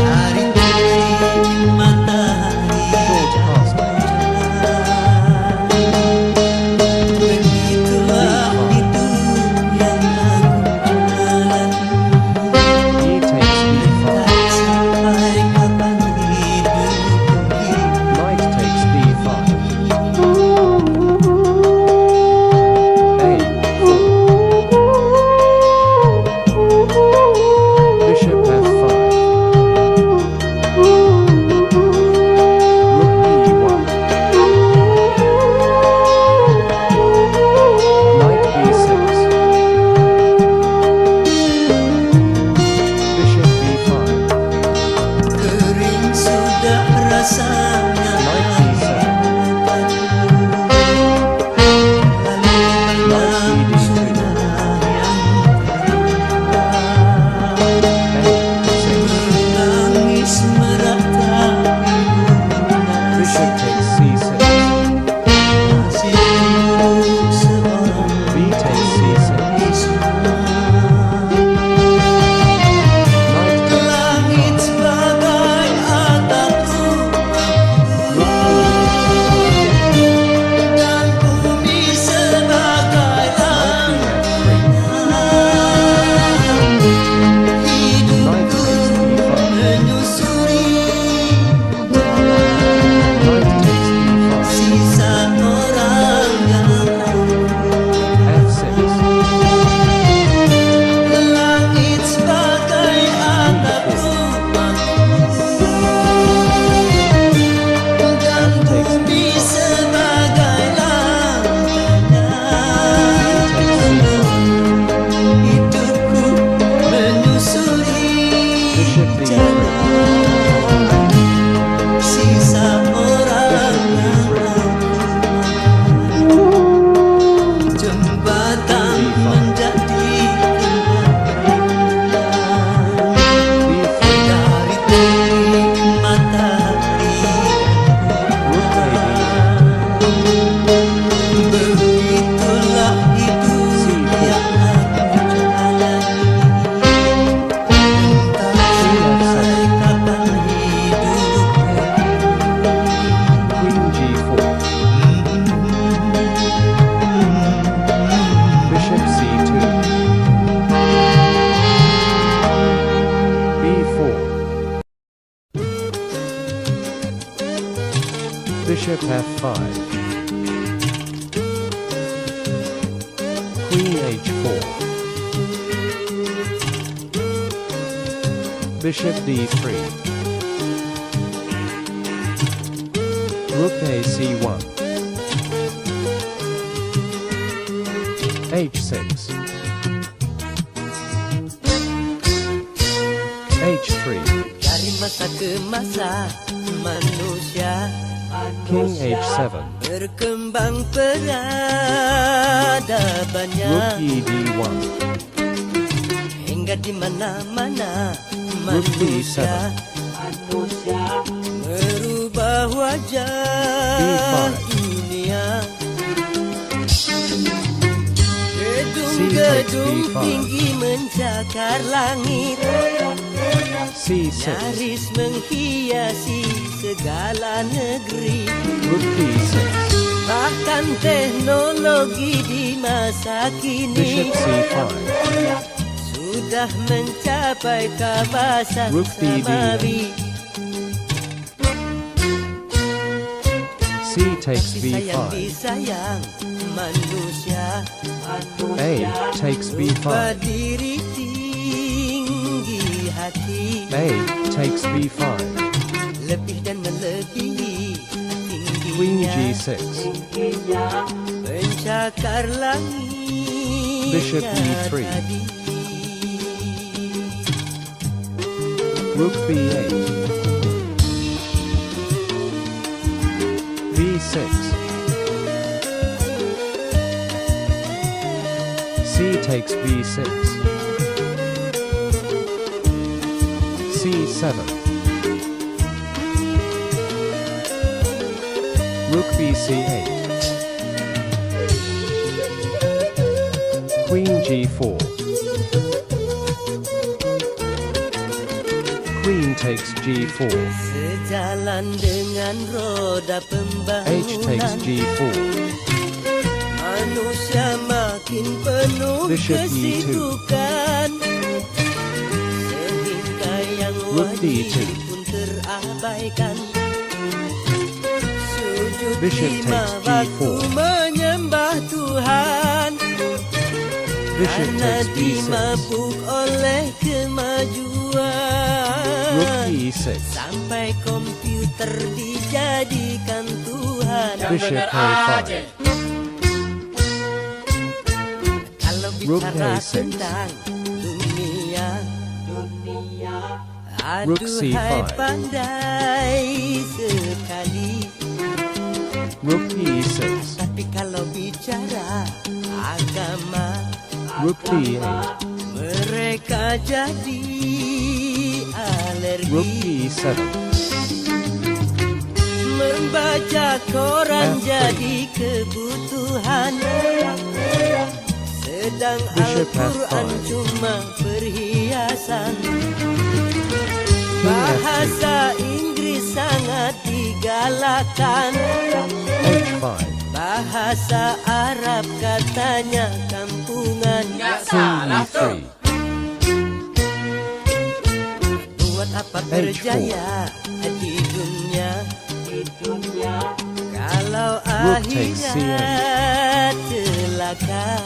hari terik matahari. Short castle. Begitulah hidup yang aku jalani, E takes b5. sampai kapan hidup ini. Knight Bishop f5. Queen h4. Bishop d3. Rook ac1. h6. h3. Dari masa ke masa manusia King h7. berkembang peradabannya Rook e d1. hingga di mana-mana Rook manusia d7. merubah wajah B5. dunia. C Gedung-gedung takes B5. tinggi mencakar langit, c6. nyaris menghiasi segala negeri. Rook d6. Bahkan teknologi di masa kini Bishop c5. sudah mencapai kawasan Rook d8. samawi. C takes Kasih sayang b5. disayang manusia A takes b5. berdiri tinggi hati, A takes b5. lebih dan melebihi Queen tingginya g6. mencakar langit Bishop e3. tadi. Rook b8. b6. C takes b6. c7. Rook bc8. Queen g4. Queen takes g4. Sejalan dengan roda H takes pembangunan, g4. manusia makin penuh Bishop E2. kesibukan, sehingga yang Rook wajib D2. pun terabaikan. Sujud Bishop 5 takes waktu G4. menyembah Tuhan, Bishop karena takes b6. dimabuk oleh kemajuan. Rook e6. Sampai komputer dijadikan Tuhan. Bishop a5. Kalau Rook bicara A6. tentang dunia, Rook aduhai C5. pandai sekali. Rook e6. Tapi kalau bicara agama, Rook d8. mereka jadi Rook alergi. e7. Membaca koran F3. jadi kebutuhan, sedang Bishop Al-Quran F5. cuma perhiasan. King Bahasa Inggris sangat digalakan, h5. bahasa Arab katanya kampungan. King e3. Buat apa H4. berjaya di dunia, kalau Rook takes akhirat celaka.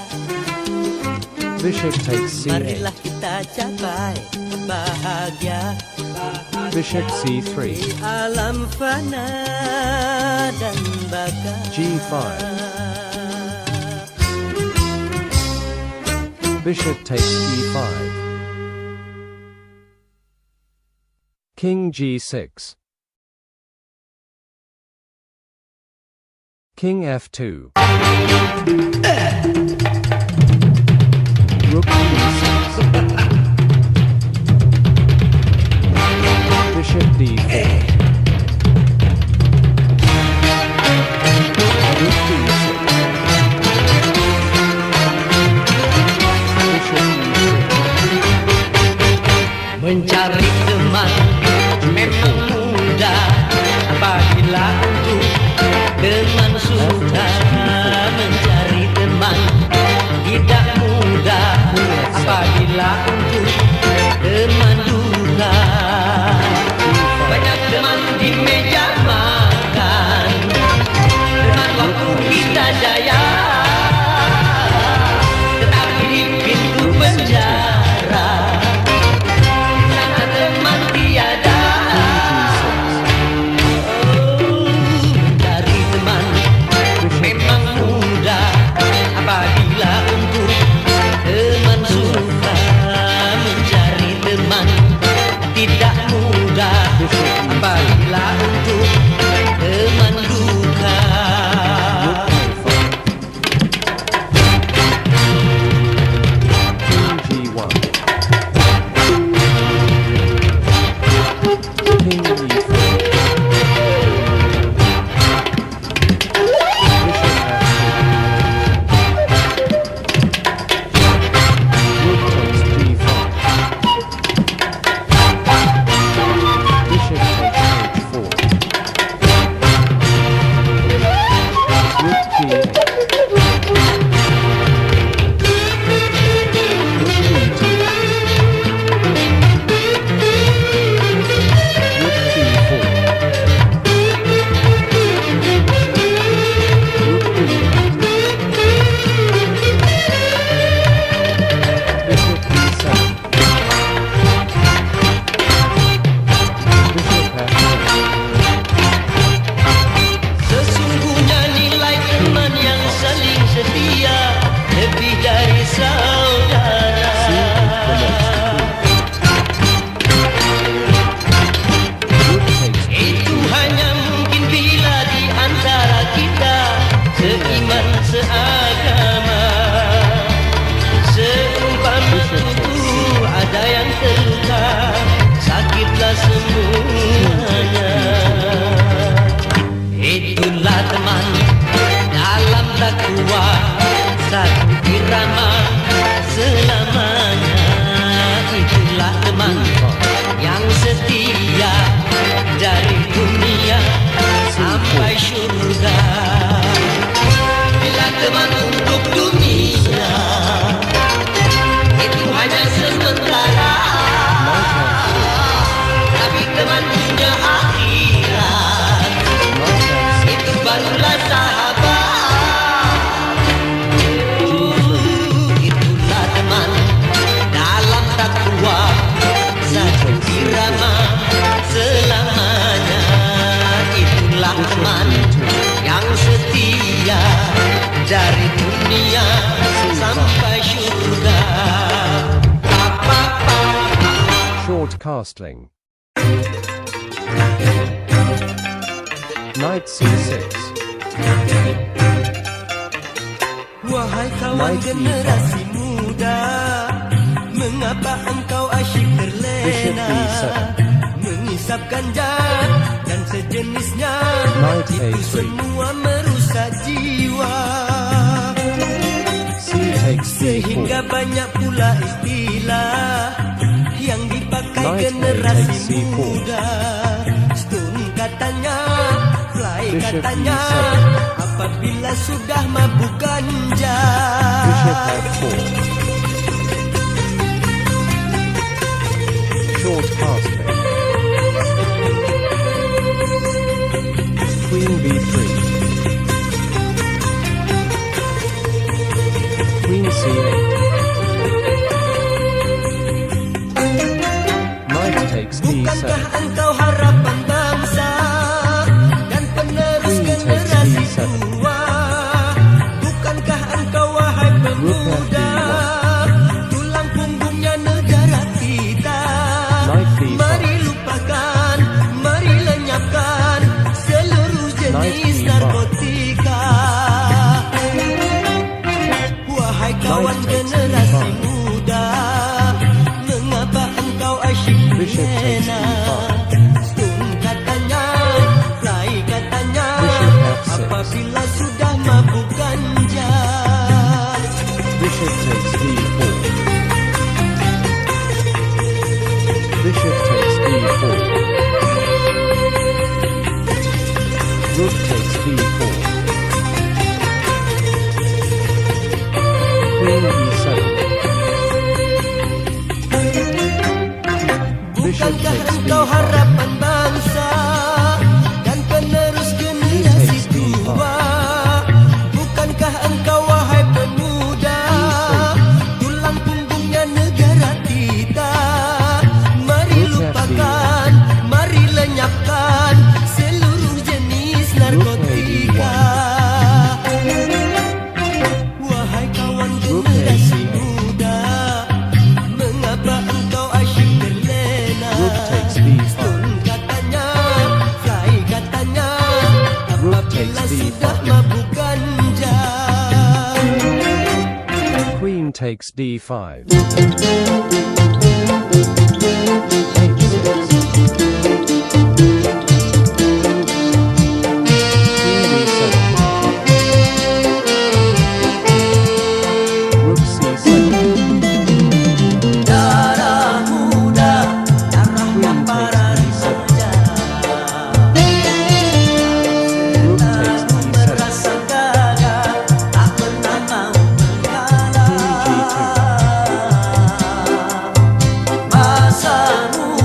Bishop takes c8. Marilah kita capai bahagia Bishop c3. di alam fana dan baka. G5. Bishop takes e5. King g6. King f2. Rook e6. Bishop d4. Rook d6. Bishop e3. Mencari teman memang mudah apabila untuk teman susah. Mencari teman tidak mudah apabila untuk teman duka. Banyak teman aman, yang setia dari dunia sampai surga. Short castling. Knight c6. Wahai kawan Knight generasi e5. muda, mengapa engkau asyik Bishop terlena b7. mengisap ganja dan sejenisnya? Knight Itu a3. semua merusak jiwa, C takes sehingga c4. banyak pula istilah yang dipakai Knight generasi a8 c4. muda. Stone katanya, fly Bishop katanya, e7. apabila sudah mabuk ganja. Bishop f4. Short castling. Queen b3. Queen c8. Knight takes Bukankah d7. engkau harapan bangsa dan penerus Queen takes generasi d7. tua? Bukankah engkau wahai pemuda tulang punggungnya negara kita? Knight b5. Mari lupakan, mari lenyapkan seluruh Knight jenis b5. narkotika. Wahai kawan Knight takes generasi b5. muda, mengapa engkau asyik Bishop takes terlena? b5. Stone katanya, fly katanya, Bishop f6. apabila sudah mabuk ganja. Bishop takes d4. Bishop takes d4. Rook takes d4. Queen e7. Bishop Bukankah takes engkau d5. harapan bangsa dan penerus generasi takes d5. tua? Bukankah engkau wahai pemuda tulang punggungnya negara kita? Mari Rook lupakan, mari lenyapkan seluruh jenis narkotika. Wahai kawan Rook generasi a8. muda, mengapa engkau asyik terlena? Rook takes d5. Stone katanya, fly katanya, Rook takes apabila d5. sudah mabuk ganja. Queen takes d5. Queen b7. Rook c7. Darah muda, darah Queen para takes d7. Rook takes d7. merasa gagal, tak pernah mau mengalah. Queen g2. Masa muda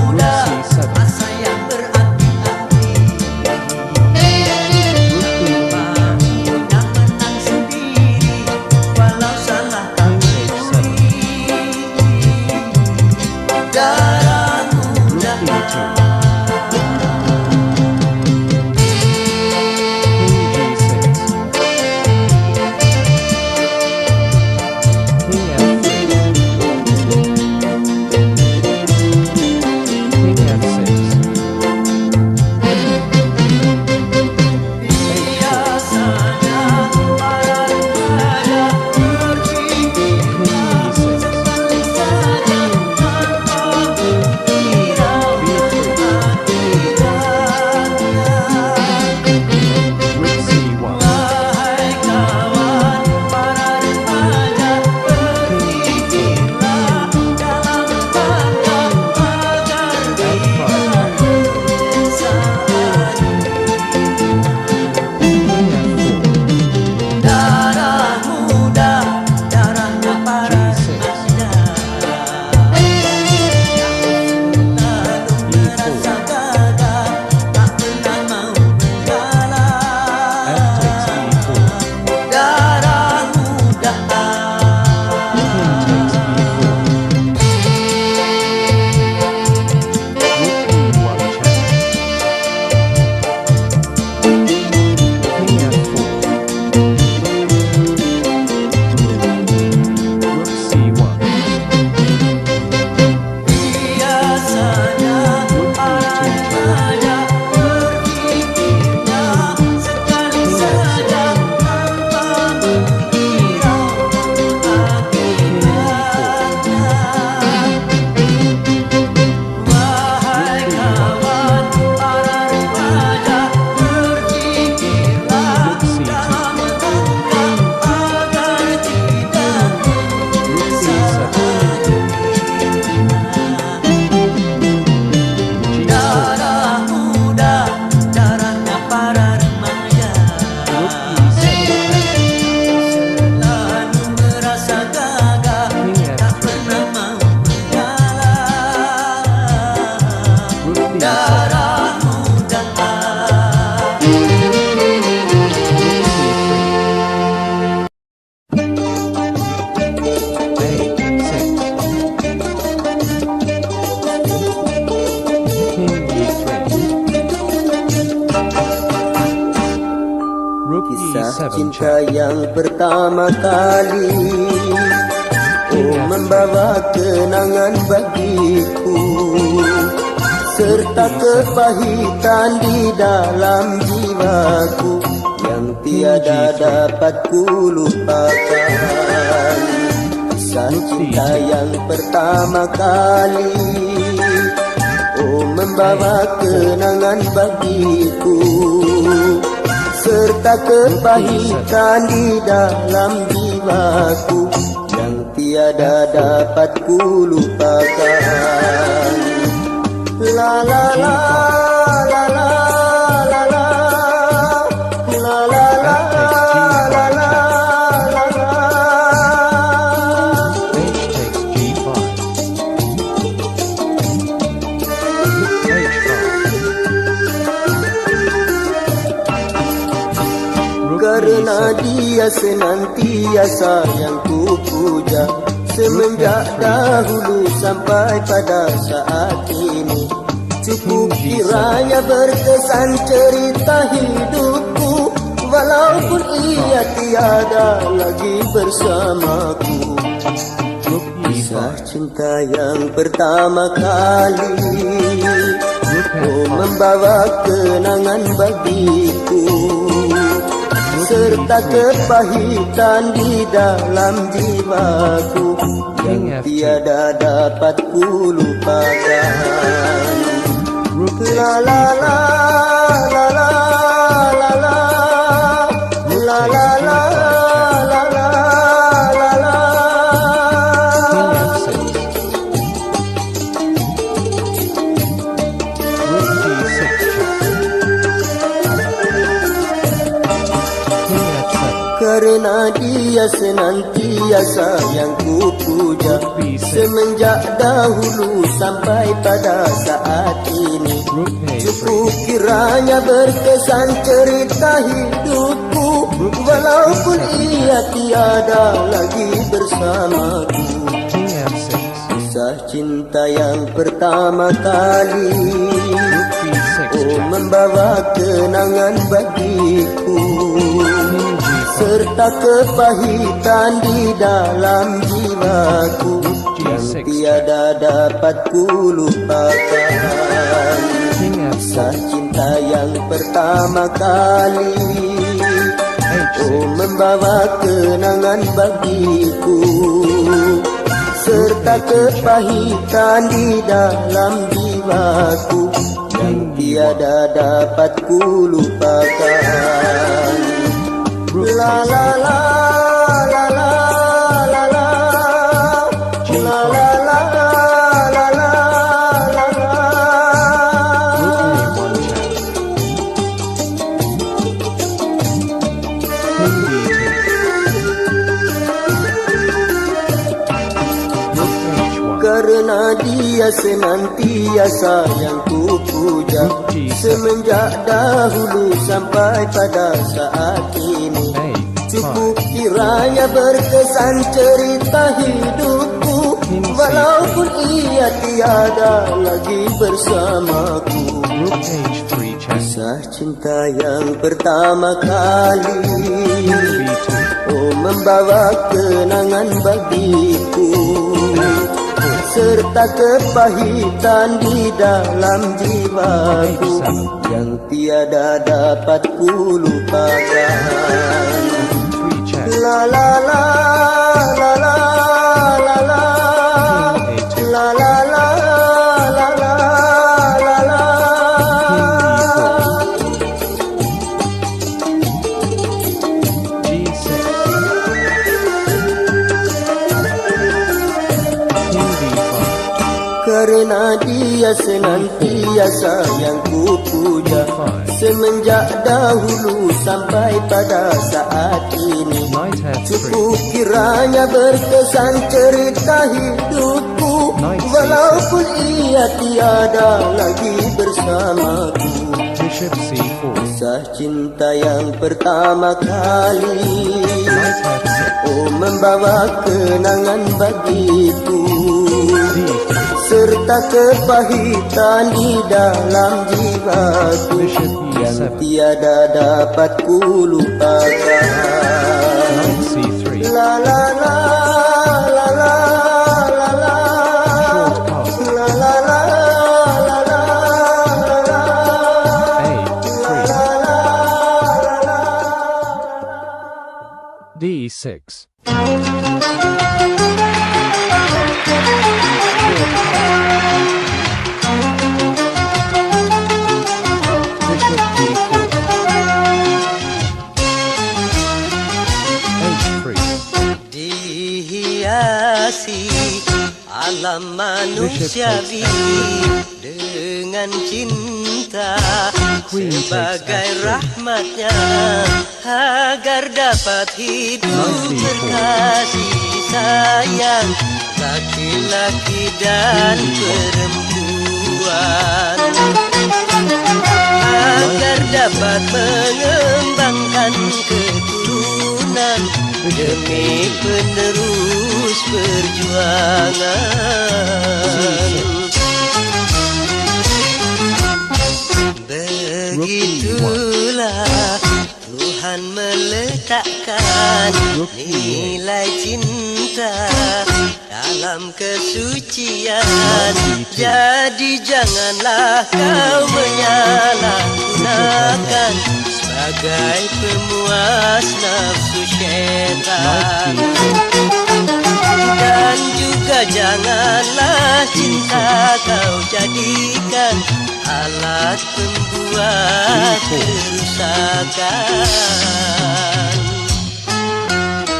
cinta yang pertama kali, oh membawa kenangan bagiku, serta kepahitan di dalam jiwaku yang tiada dapat ku lupakan. Kisah cinta yang pertama kali, oh membawa kenangan bagiku, serta kepahitan di dalam jiwaku yang tiada dapat ku lupakan. La la la la la la la la la la la la la. H takes D5. Rook H5. Karena dia senantiasa yang ku puja, semenjak dahulu sampai pada saat ini. Cukup kiranya berkesan cerita hidupku, walaupun ia tiada lagi bersamaku. Rook Kisah E5. cinta yang pertama kali, Rook oh F5. membawa kenangan bagiku, serta kepahitan di dalam jiwaku yang tiada dapat ku lupakan. Rook La takes la la la la la la la la la la la la. King F6. Rook G6 check. King F7. Karena dia senantiasa yang ku puja, semenjak dahulu sampai pada saat ini. Rook Cukup A3. kiranya berkesan cerita hidupku, walaupun ia tiada lagi bersamaku. King F6. Kisah cinta yang pertama kali, Rook B6 oh check. membawa kenangan bagiku, King G5. serta kepahitan di dalam jiwaku yang G6 tiada dapat ku lupakan. King Kisah F7. cinta yang pertama kali, oh H6. membawa kenangan bagiku, serta kepahitan di dalam jiwaku yang tiada dapat ku lupakan. Rook La takes la D5. la la la la la la la la la la la. Rook A1 check. King D2. Rook H1. Karena dia senantiasa yang ku puja, semenjak dahulu sampai pada saat ini. Cukup A5. kiranya berkesan cerita hidupku, walaupun ia tiada lagi bersamaku. Rook H3 check. Kisah cinta yang pertama kali, King B2. oh membawa kenangan bagiku, serta kepahitan di dalam jiwaku yang tiada dapat ku lupakan. 3 check. La la la la la la la King A2. la la la la la la la. G6. King D5. Karena dia senantiasa yang ku puja, semenjak dahulu sampai pada saat ini. Knight F3. Cukup kiranya berkesan cerita hidupku, walaupun ia tiada lagi bersamaku. Bishop C4. Kisah cinta yang pertama kali, Knight F6. oh membawa kenangan bagiku, D3. serta kepahitan di dalam jiwaku Bishop yang E7. tiada dapat ku lupakan. Knight C3. La la la la la la la Short pass. la la la la la la A3. D6. Bishop D4. H3. Dihiasi alam manusiawi dengan cinta Queen takes sebagai F3. rahmatnya agar dapat hidup Knight D4. berkasih sayang laki-laki dan perempuan agar dapat mengembangkan keturunan demi penerus perjuangan. Begitulah Tuhan meletakkan nilai cinta dalam kesucian. Jadi janganlah kau menyalahgunakan sebagai pemuas nafsu syaitan. Dan juga janganlah cinta kau jadikan alat pembuat kerusakan.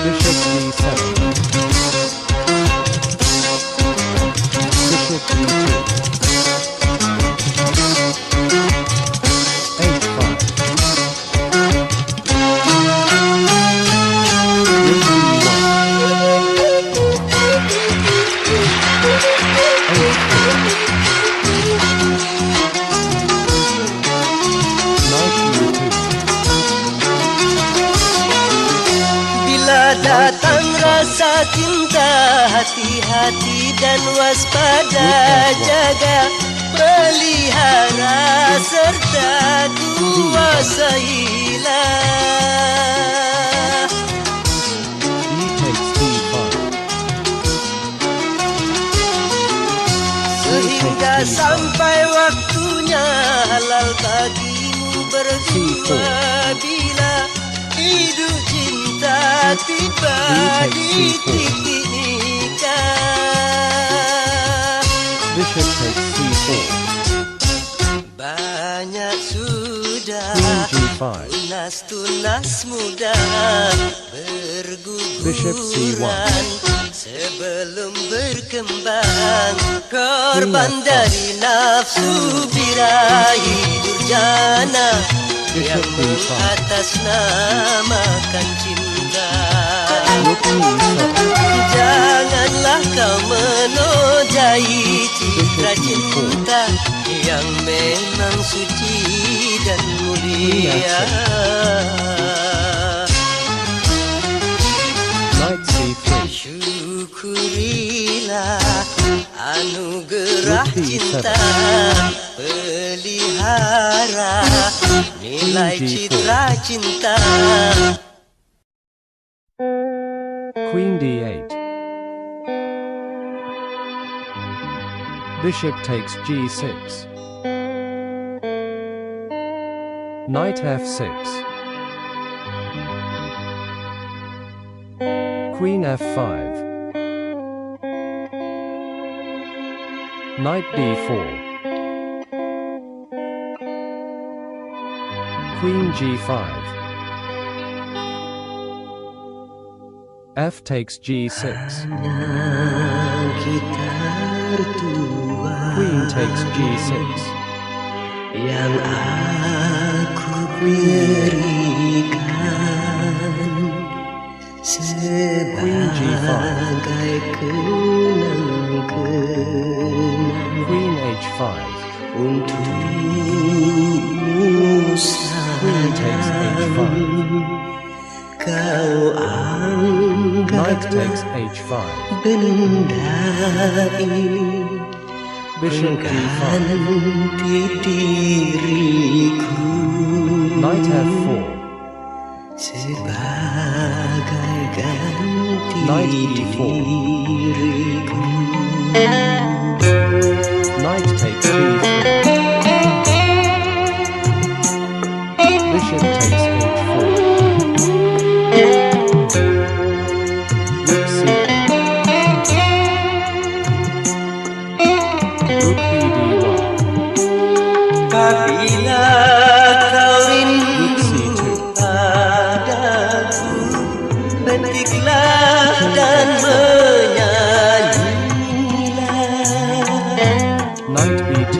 Bishop D7. Bishop D2. H5. Rook Datang rasa cinta, hati-hati dan waspada, jaga, pelihara serta kuasailah. E takes D5. Sehingga sampai waktunya halal bagimu berdua bila hidup cinta tiba di titik nikah. Bishop takes C4. Banyak sudah Queen G5. tunas muda Bishop C1. berguguran sebelum berkembang, korban Queen F5. dari nafsu birahi durjana yang Bishop D5. mengatasnamakan cinta. Rook E7. Janganlah kau menodai citra cinta yang memang suci dan mulia. Knight C3. Syukurilah anugerah Rook E7. cinta, pelihara nilai Queen G4. citra cinta. Queen D8. Bishop takes G6. Knight F6. Queen F5. Knight D4. Queen G5. F takes G6. Kita berdua Queen takes G6. yang aku berikan Queen G5. sebagai kenang-kenang Queen H5. untukmu Queen takes H5. kau Knight anggap takes H5. benda ini Bishop D5. Ganti diriku Knight F4. sebagai ganti Knight E4. diriku. Knight takes B3. Bishop takes H4. Rook C8. Rook BD1. Apabila kau rindu C2. padaku, petiklah dan menyanyilah. Knight B2.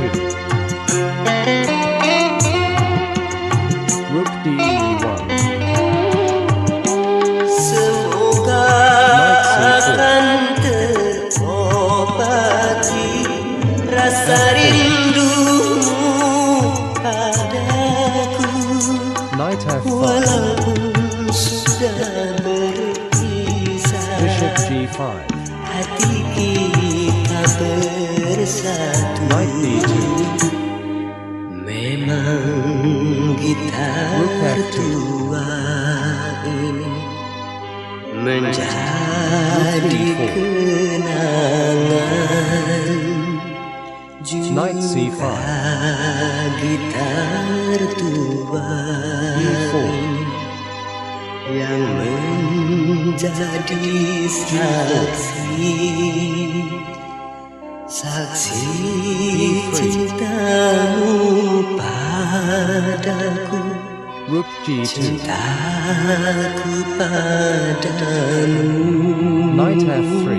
Rook D1. Semoga akan terobati rasa rindumu padaku, Knight F5. walaupun sudah berpisah. Bishop G5. Hati kita bersatu. Knight B2. Memang Rook gitar F2. tua ini menjadi Rook D4. kenangan. Knight C5. Juga gitar tua E4. yang menjadi saksi cintamu padaku, Rook G2. cintaku padamu Knight F3.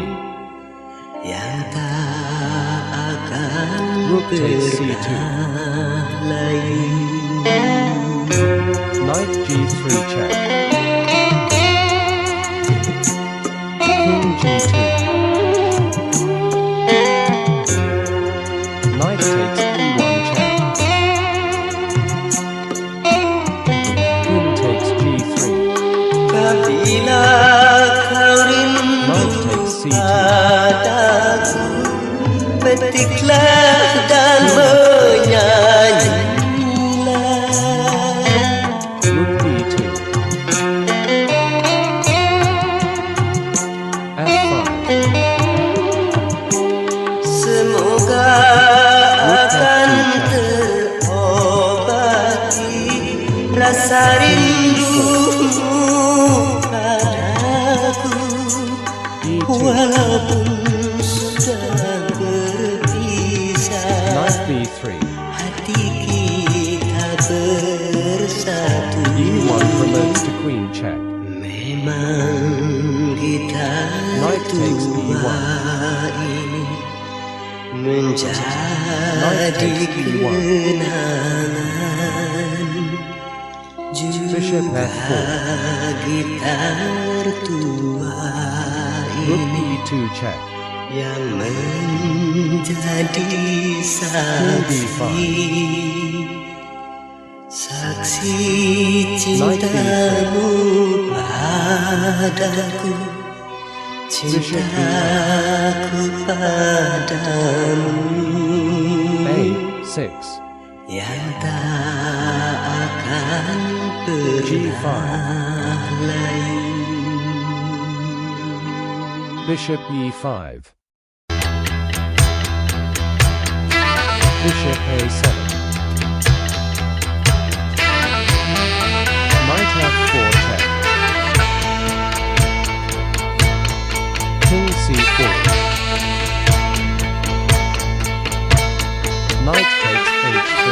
yang tak akan Rook takes C2. pernah layu. Knight G3 check. King G2. Knight takes E1 check. King takes G3. Apabila kau rindu Knight takes C2. padaku, petiklah dan menyanyilah. Rook B2. F5. Semoga akan terobati rasa rindumu padaku, E2. walaupun sudah berpisah. Knight B3. Hati kita bersatu. E1 promotes to Queen check. Memang gitar Knight takes tua E1. ini Knight menjadi takes E1. kenangan. Bishop Juga F4. gitar tua Rook ini E2 check. yang menjadi saksi cintamu padaku, cintaku padamu A6. yang tak akan G5. pernah layu. Bishop E5. Bishop A7. Knight F4 check. King C4. Knight takes H3.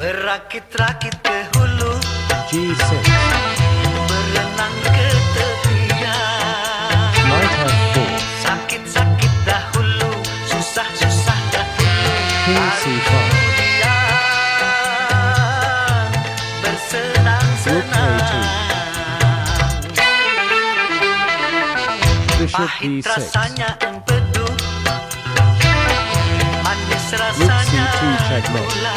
Berakit-rakit ke hulu, G6. berenang ke tepian. Knight F4. Sakit-sakit dahulu, susah-susah dahulu. King Baru C5. kemudian bersenang-senang. Bishop Pahit B6. rasanya empedu, manis Rook rasanya C2 checkmate. gula.